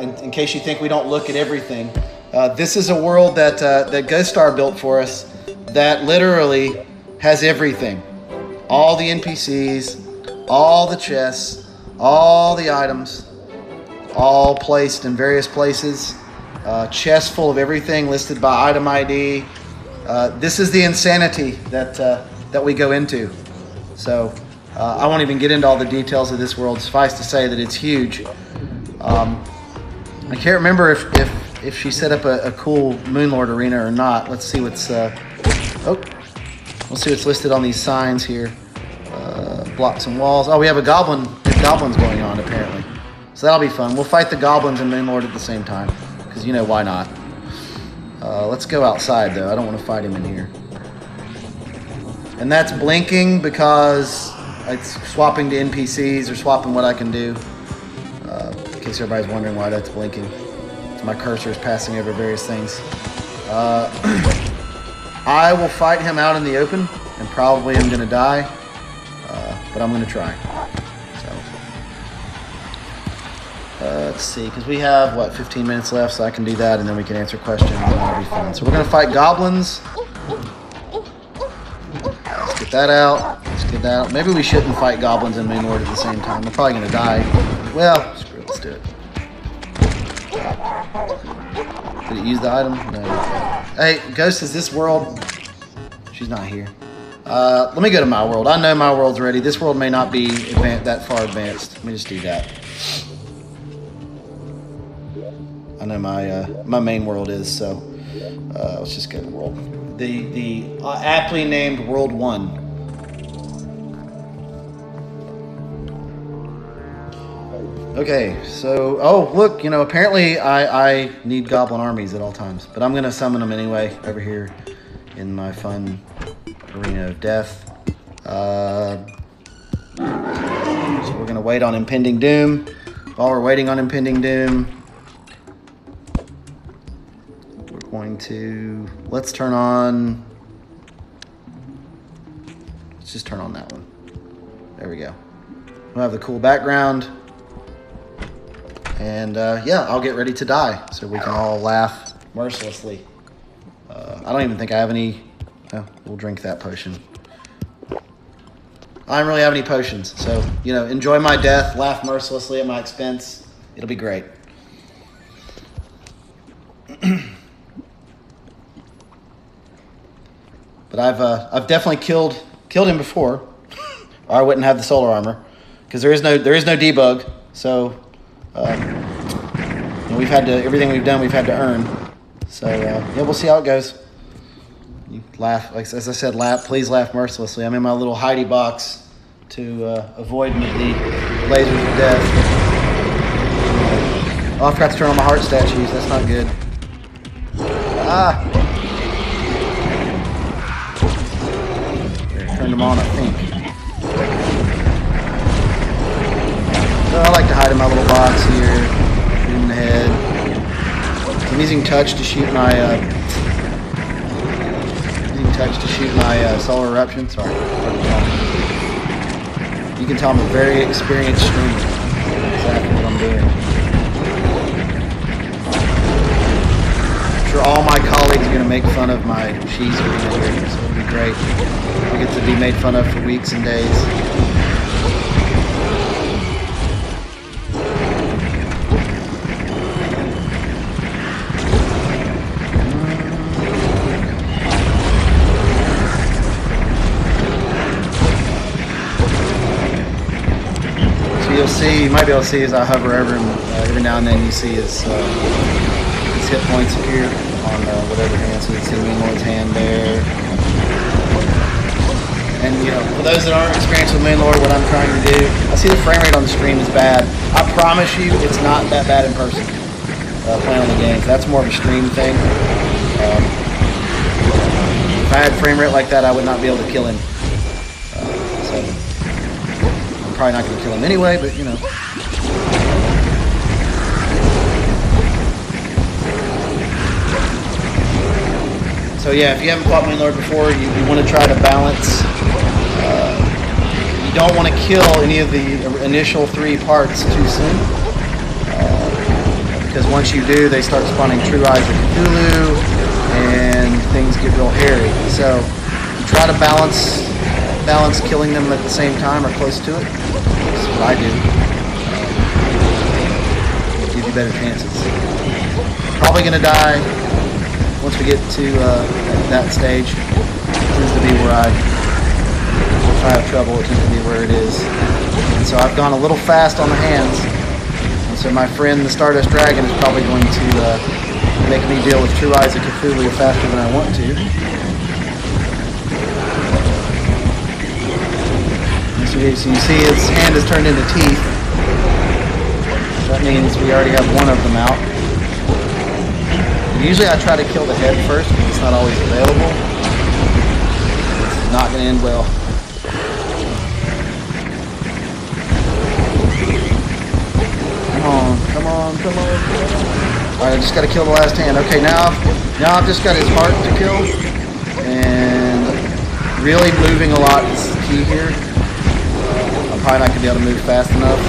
in case you think we don't look at everything. This is a world that Ghost Star built for us that literally has everything. All the NPCs, all the chests, all the items, all placed in various places. Chests full of everything listed by item ID. This is the insanity that we go into. So I won't even get into all the details of this world. Suffice to say that it's huge. I can't remember if she set up a cool Moon Lord arena or not. Let's see what's we'll see what's listed on these signs here. Blocks and walls. Oh, we have goblins going on apparently. So that'll be fun. We'll fight the goblins and Moon Lord at the same time, because why not? Let's go outside though. I don't want to fight him in here. And that's blinking because it's swapping to NPCs or swapping what I can do. In case everybody's wondering why that's blinking. So my cursor is passing over various things. I will fight him out in the open, and probably I'm going to die, but I'm going to try. Let's see, because we have, 15 minutes left, so I can do that, and then we can answer questions, and that'll be fun. So we're going to fight goblins. Let's get that out. Let's get that out. Maybe we shouldn't fight goblins and main lord at the same time. We're probably gonna die. Well, screw it, let's do it. Did it use the item? No. Hey, Ghost, is this world? She's not here. Let me go to my world. I know my world's ready. This world may not be that far advanced. Let me just do that. I know my main world is, so let's just go to world. The aptly named World 1. Okay, so, oh, look, you know, apparently I need goblin armies at all times, but I'm going to summon them anyway over here in my fun arena of death. So we're going to wait on impending doom. While we're waiting on impending doom, we're going to, let's turn on, let's just turn on that one. There we go. We'll have the cool background. And yeah, I'll get ready to die so we can all laugh mercilessly. I don't even think I have any. We'll drink that potion. I don't really have any potions, so you know, enjoy my death, laugh mercilessly at my expense. It'll be great. But I've definitely killed him before, or I wouldn't have the solar armor, because there is no debug. So. We've had to, everything we've done, we've had to earn. So, yeah, we'll see how it goes. You laugh, like as I said, please laugh mercilessly. I'm in my little hidey box to avoid the lasers of death. Oh, I forgot to turn on my heart statues. That's not good. Ah! Turned them on, I think. So I like to hide in my little box here. Shoot him in the head. I'm using touch to shoot my solar eruption. Sorry. You can tell I'm a very experienced streamer. That's exactly what I'm doing. I'm sure all my colleagues are going to make fun of my cheese arena here, so it'll be great. I get to be made fun of for weeks and days. You'll see, you might be able to see as I hover over him, every now and then you see his hit points appear on whatever hand. So you can see Main Lord's hand there. And you know, for those that aren't experienced with Main Lord, what I'm trying to do, I see the frame rate on the stream is bad. I promise you, it's not that bad in person. Playing on the games, that's more of a stream thing. If I had frame rate like that, I would not be able to kill him. Probably not going to kill him anyway, but you know. So yeah, if you haven't fought Main Lord before, you want to try to balance. You don't want to kill any of the initial 3 parts too soon. Because once you do, they start spawning True Eyes of Cthulhu, and things get real hairy. So you try to balance killing them at the same time or close to it. That's what I do. It'll give you better chances. Probably going to die once we get to that stage. It tends to be where if I have trouble, it tends to be where it is. And so I've gone a little fast on the hands. And so my friend, the Stardust Dragon, is probably going to make me deal with True Eyes of Cthulhu faster than I want to. So you see his hand is turned into teeth. So that means we already have one of them out. And usually I try to kill the head first because it's not always available. It's not going to end well. Come on. Alright, I just got to kill the last hand. Okay, now I've just got his heart to kill. And really moving a lot is the key here. I'm probably not going to be able to move fast enough.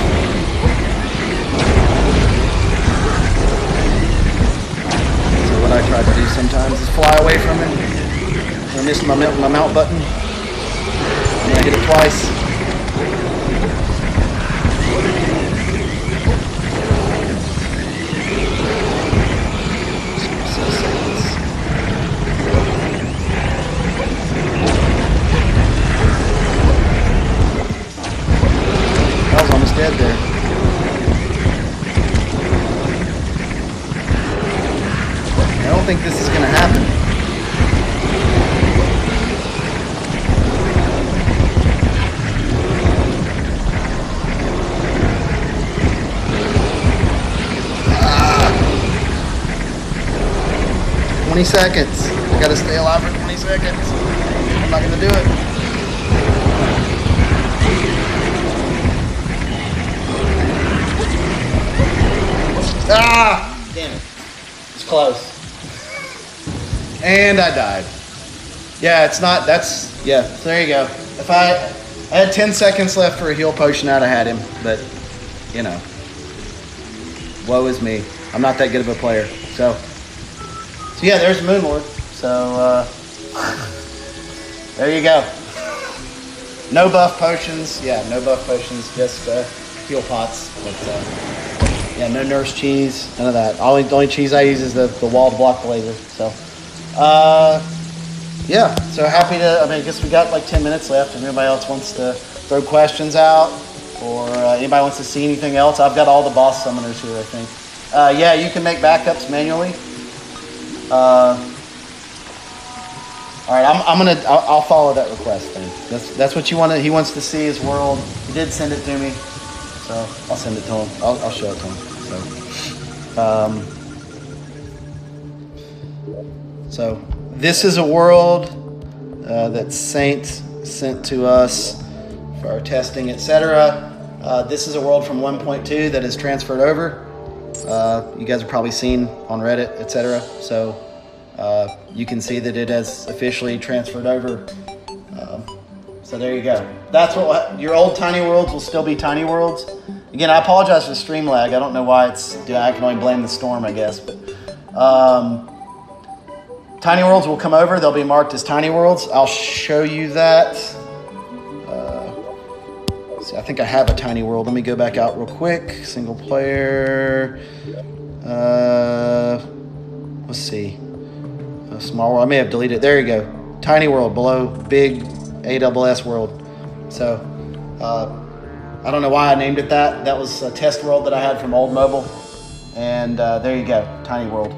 So what I try to do sometimes is fly away from him. I missed my mount button. I hit it twice. I was almost dead there. I don't think this is going to happen. Ah. 20 seconds. I got to stay alive for 20 seconds. I'm not going to do it. Ah! Damn it. It's close. And I died. Yeah, it's not, that's, yeah, so there you go. If I had 10 seconds left for a heal potion, I'd have had him, but, you know, woe is me. I'm not that good of a player. So yeah, there's Moon Lord. So, there you go. No buff potions. Yeah, no buff potions, just heal pots. But, yeah, no nurse cheese, none of that. The only cheese I use is the wall to block the laser. So, yeah, so happy to, I mean, I guess we got like 10 minutes left. If anybody else wants to throw questions out or anybody wants to see anything else, I've got all the boss summoners here, I think. Yeah, you can make backups manually. All right, I'll follow that request then. That's what you want to, he wants to see his world. He did send it to me, so I'll send it to him. I'll show it to him. So this is a world that Saint sent to us for our testing, etc. This is a world from 1.2 that is transferred over. You guys have probably seen on Reddit, etc. So you can see that it has officially transferred over. So there you go. That's what your old tiny worlds will still be tiny worlds. Again, I apologize for stream lag. I don't know why it's. I can only blame the storm, I guess. But tiny worlds will come over. They'll be marked as tiny worlds. I'll show you that. See, I think I have a tiny world. Let me go back out real quick. Single player. Let's see. A small world. I may have deleted it. There you go. Tiny world below big ASS world. So I don't know why I named it that. That was a test world that I had from old mobile. And there you go. Tiny world.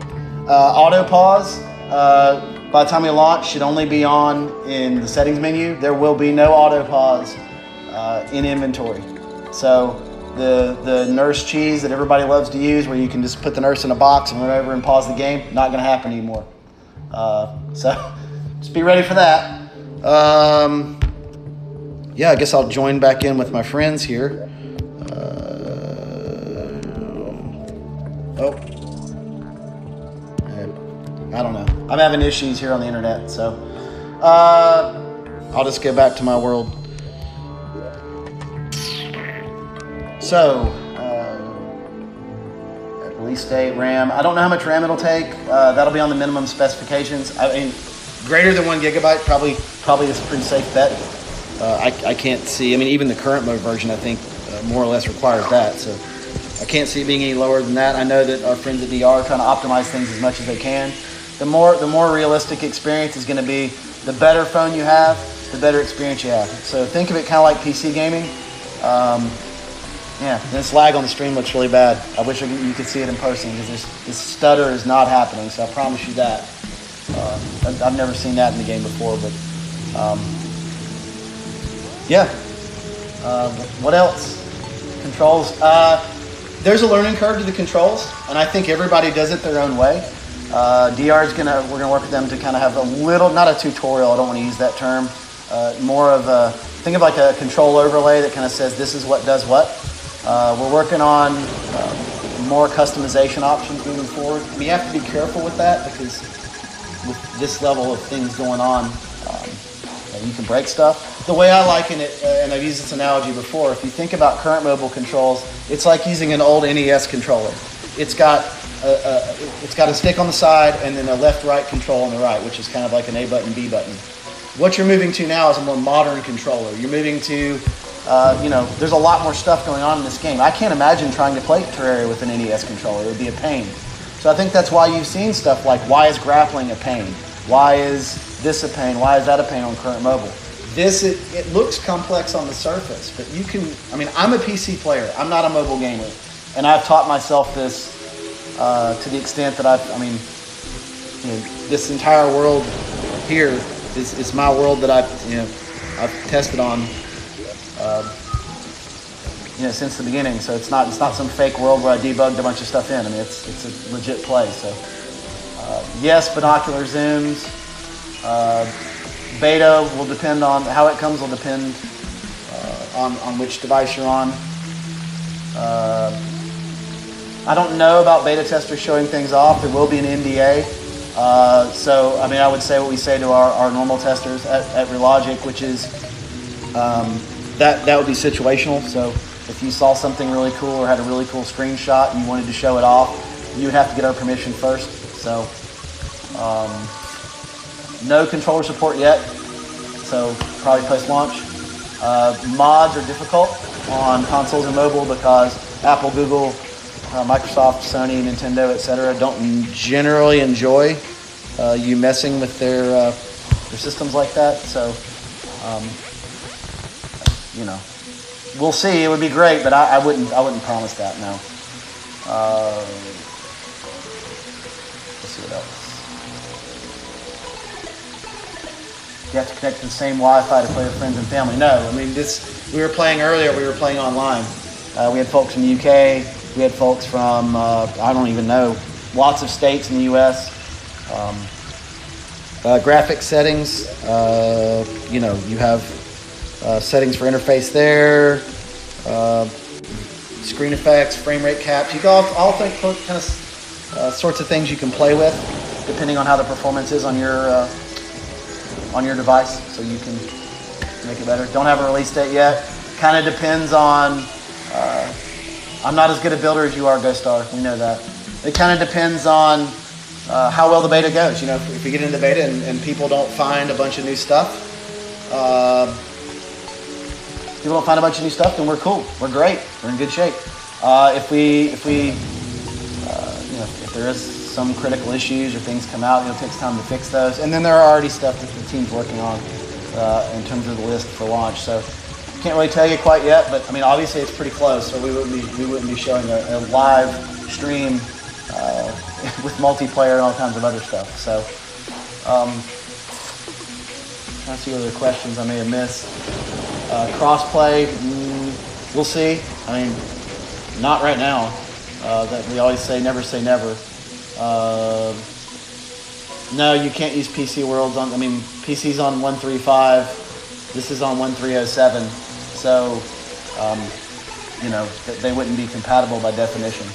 Auto pause. By the time we launch, should only be on in the settings menu. There will be no auto pause in inventory. So the nurse cheese that everybody loves to use, where you can just put the nurse in a box and run over and pause the game, not going to happen anymore. So just be ready for that. Yeah, I guess I'll join back in with my friends here. Oh. I don't know. I'm having issues here on the internet, so I'll just get back to my world. So, release date, RAM. I don't know how much RAM it'll take. That'll be on the minimum specifications. I mean, greater than 1 gigabyte probably is a pretty safe bet. I can't see. I mean, even the current mode version, I think, more or less requires that. So, I can't see it being any lower than that. I know that our friends at DR are trying to optimize things as much as they can. The more realistic experience is going to be, the better phone you have, the better experience you have. So think of it kind of like PC gaming. Yeah, this lag on the stream looks really bad. I wish you could see it in person, because this stutter is not happening. So I promise you that. I've never seen that in the game before, but yeah. What else? Controls. There's a learning curve to the controls, and I think everybody does it their own way. DR is we're gonna work with them to kind of have a little, not a tutorial, I don't want to use that term, more of a, think of like a control overlay that kind of says this is what does what. We're working on more customization options moving forward. We have to be careful with that, because with this level of things going on, you can break stuff. The way I liken it, and I've used this analogy before, if you think about current mobile controls, it's like using an old NES controller. It's got a stick on the side and then a left-right control on the right, which is kind of like an A button, B button. what you're moving to now is a more modern controller. You're moving to, you know, there's a lot more stuff going on in this game. I can't imagine trying to play Terraria with an NES controller. It would be a pain. So I think that's why you've seen stuff like, why is grappling a pain? Why is this a pain? Why is that a pain on current mobile? This, it looks complex on the surface, but you can, I mean, I'm a PC player. I'm not a mobile gamer. And I've taught myself this to the extent that I mean, you know, this entire world here is my world that I've tested on, you know, since the beginning. So it's not some fake world where I debugged a bunch of stuff in. I mean, it's a legit play. So yes, binocular zooms. Beta will depend on how it comes. Will depend on which device you're on. I don't know about beta testers showing things off. There will be an NDA. So, I mean, I would say what we say to our normal testers at Relogic, which is that would be situational. So if you saw something really cool or had a really cool screenshot and you wanted to show it off, you would have to get our permission first. So no controller support yet, so probably post-launch. Mods are difficult on consoles and mobile because Apple, Google, Microsoft, Sony, Nintendo, etc. don't generally enjoy you messing with their systems like that. So, you know, we'll see. It would be great, but I wouldn't promise that. No. Let's see what else. You have to connect to the same Wi-Fi to play with friends and family. No, I mean, we were playing earlier. We were playing online. We had folks from the UK. We had folks from, I don't even know, lots of states in the U.S. Graphic settings, you know, you have settings for interface there, screen effects, frame rate caps. You got all kind of sorts of things you can play with, depending on how the performance is on your device, so you can make it better. Don't have a release date yet. Kind of depends on. I'm not as good a builder as you are, Ghost Star. We know that. It kind of depends on how well the beta goes. You know, if we get into beta and people don't find a bunch of new stuff, then we're cool. We're great. We're in good shape. If there is some critical issues or things come out, it takes time to fix those. And then there are already stuff that the team's working on in terms of the list for launch. So. Can't really tell you quite yet, but I mean, obviously it's pretty close, so we wouldn't be showing a live stream with multiplayer and all kinds of other stuff. So, trying to see other questions I may have missed. Crossplay, we'll see. I mean, not right now. That we always say never say never. No, you can't use PC Worlds on. I mean, PC's on 135. This is on 1307. So, you know, they wouldn't be compatible by definition.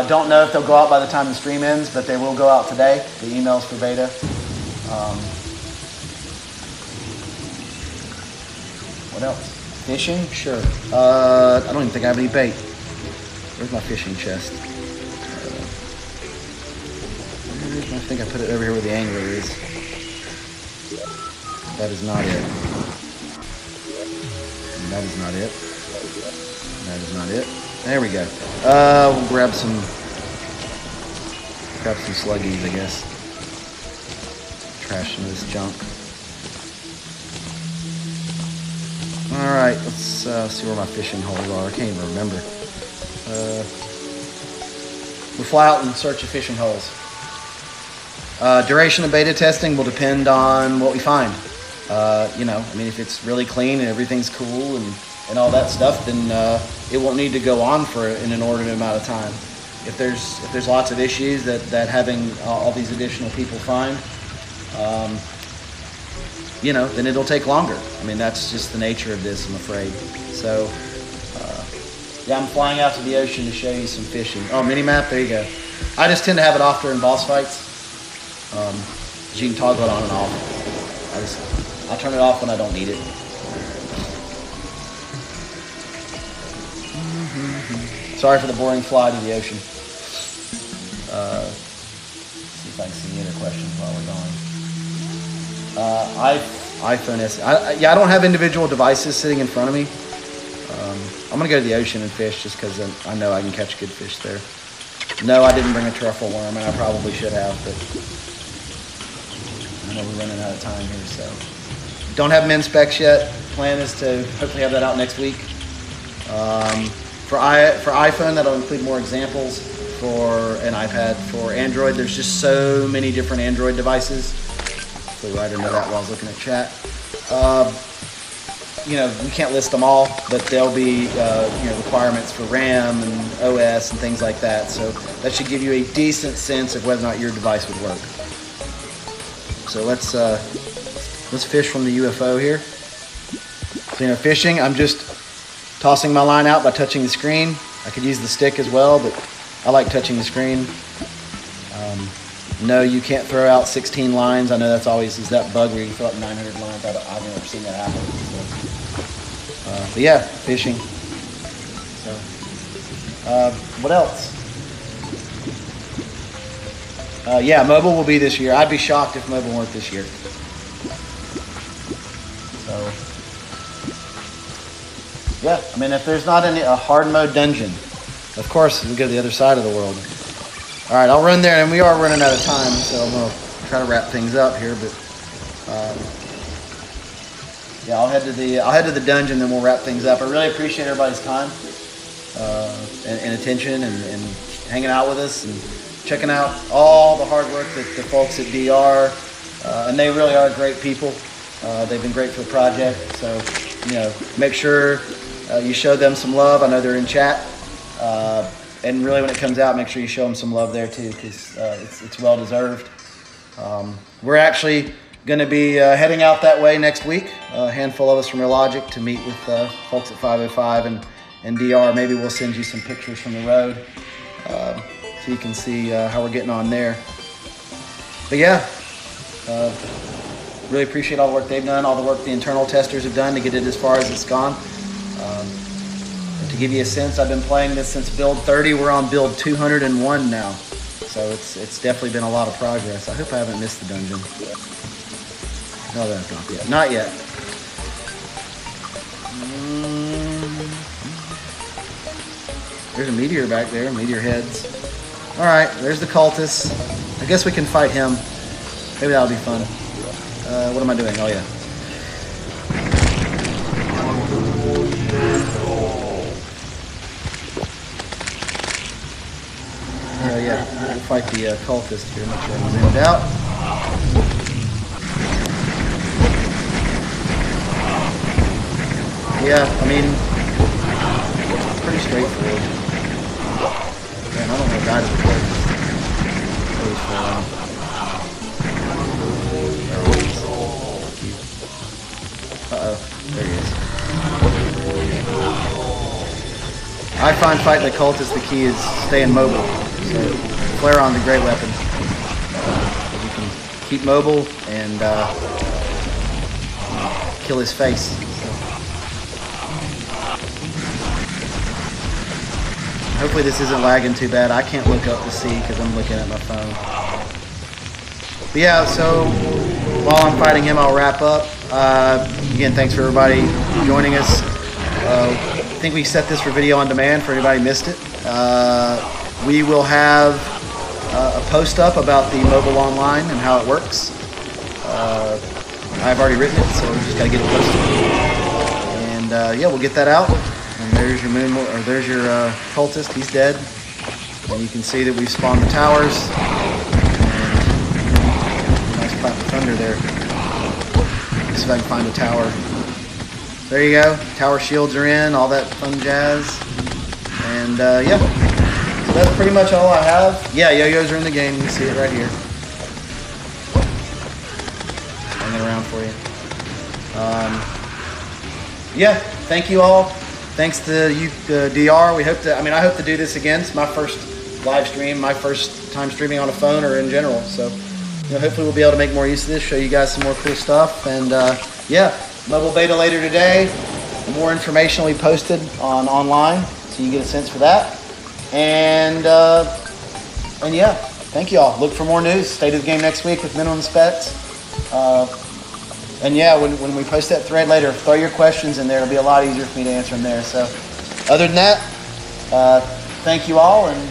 Don't know if they'll go out by the time the stream ends, but they will go out today, the emails for beta. What else? Fishing? Sure. I don't even think I have any bait. Where's my fishing chest? I think I put it over here where the angler is. That is not it. That is not it. That is not it. There we go. We'll grab some sluggies, I guess. Trash some of this junk. All right, let's see where my fishing holes are. I can't even remember. We'll fly out in search of fishing holes. Duration of beta testing will depend on what we find. You know, I mean, if it's really clean and everything's cool and all that stuff, then it won't need to go on for an inordinate amount of time. If there's lots of issues that having all these additional people find, you know, then it'll take longer. I mean, that's just the nature of this, I'm afraid. So, yeah, I'm flying out to the ocean to show you some fishing. Oh, mini-map, there you go. I just tend to have it off during boss fights. You can toggle it on and off. I turn it off when I don't need it. Sorry for the boring fly to the ocean. See if I can see any other questions while we're going. iPhone SE. Yeah, I don't have individual devices sitting in front of me. I'm gonna go to the ocean and fish just because I know I can catch good fish there. No, I didn't bring a truffle worm, and I probably should have, but I know we're running out of time here, so. Don't have min specs yet. Plan is to hopefully have that out next week. For iPhone, that'll include more examples. For an iPad. For Android, there's just so many different Android devices. So right into that while I was looking at chat. You know, we can't list them all, but there'll be requirements for RAM and OS and things like that. So that should give you a decent sense of whether or not your device would work. So let's fish from the UFO here. So, fishing, I'm just tossing my line out by touching the screen. I could use the stick as well, but I like touching the screen. No, you can't throw out 16 lines. I know that's always is that bug where you throw out 900 lines. I've never seen that happen. So. But yeah, fishing. So, what else? Yeah, mobile will be this year. I'd be shocked if mobile weren't this year. So, yeah, I mean, if there's not a hard mode dungeon, of course, we go to the other side of the world. All right, I'll run there, and we are running out of time, so I'm gonna try to wrap things up here. But yeah, I'll head to the dungeon, then we'll wrap things up. I really appreciate everybody's time and attention, and hanging out with us and checking out all the hard work that the folks at DR, and they really are great people. They've been great for the project, so make sure you show them some love. I know they're in chat. And really, when it comes out, make sure you show them some love there too, because it's well deserved. We're actually going to be heading out that way next week. A handful of us from Realogic to meet with folks at 505 and DR. Maybe we'll send you some pictures from the road so you can see how we're getting on there. But yeah, really appreciate all the work they've done, all the work the internal testers have done to get it as far as it's gone. To give you a sense, I've been playing this since build 30. We're on build 201 now. So it's definitely been a lot of progress. I hope I haven't missed the dungeon. No, that's not yet. Not yet. There's a meteor back there, meteor heads. All right, there's the cultist. I guess we can fight him. Maybe that'll be fun. What am I doing? Oh, yeah. Yeah, we'll fight the cultist here. Make sure I'm zoomed out. Yeah, I mean, it's pretty straightforward. Man, I don't know die to the cultist. Always fall off. Uh-oh, there he is. I find fighting the cultist, the key is staying mobile. So, flare on the great weapon. You can keep mobile and kill his face. So. Hopefully this isn't lagging too bad. I can't look up to see because I'm looking at my phone. But yeah, so while I'm fighting him, I'll wrap up. Again, thanks for everybody joining us. I think we set this for video on demand for anybody who missed it. We will have a post up about the mobile online and how it works. I've already written it, so we just got to get it posted. And yeah, we'll get that out. And there's your there's your cultist. He's dead. And you can see that we've spawned the towers. And nice clap of thunder there. See if I can find a tower. There you go. Tower shields are in. All that fun jazz. And yeah. That's pretty much all I have. Yeah, yo-yos are in the game. You can see it right here. Swing it around for you. Yeah, thank you all. Thanks to you, DR. I hope to do this again. It's my first live stream, my first time streaming on a phone or in general. So, hopefully we'll be able to make more use of this, show you guys some more cool stuff. And yeah, mobile beta later today. More information will be posted online, so you get a sense for that. And yeah, thank you all. Look for more news. State of the game next week with minimum specs. And yeah, when we post that thread later, throw your questions in there. It'll be a lot easier for me to answer them there. So other than that, thank you all. And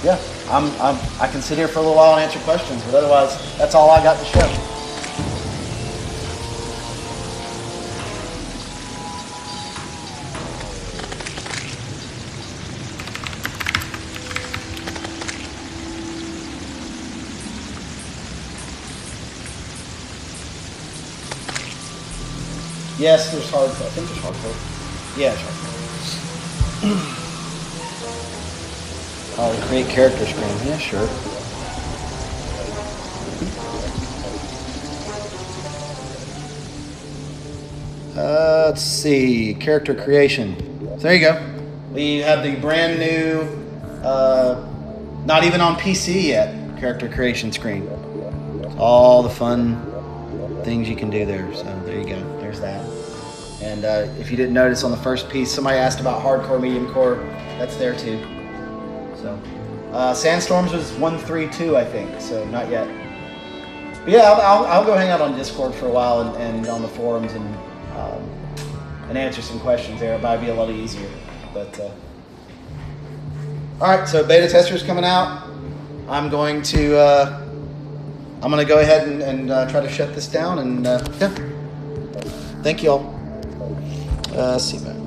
yeah, I can sit here for a little while and answer questions. But otherwise, that's all I got to show. Yes, there's hardcore. I think there's hardcore. Yeah, it's hardcore. Oh, create character screen. Yeah, sure. Let's see. Character creation. So there you go. We have the brand new, not even on PC yet, character creation screen. All the fun things you can do there. So there you go. There's that. And if you didn't notice on the first piece, somebody asked about hardcore, medium core. That's there too. So Sandstorms was 132, I think. So not yet. But yeah, I'll go hang out on Discord for a while and on the forums and answer some questions there. It might be a little easier. But all right, so beta tester's coming out. I'm going to go ahead and try to shut this down. And yeah, thank you all. Let's see, man.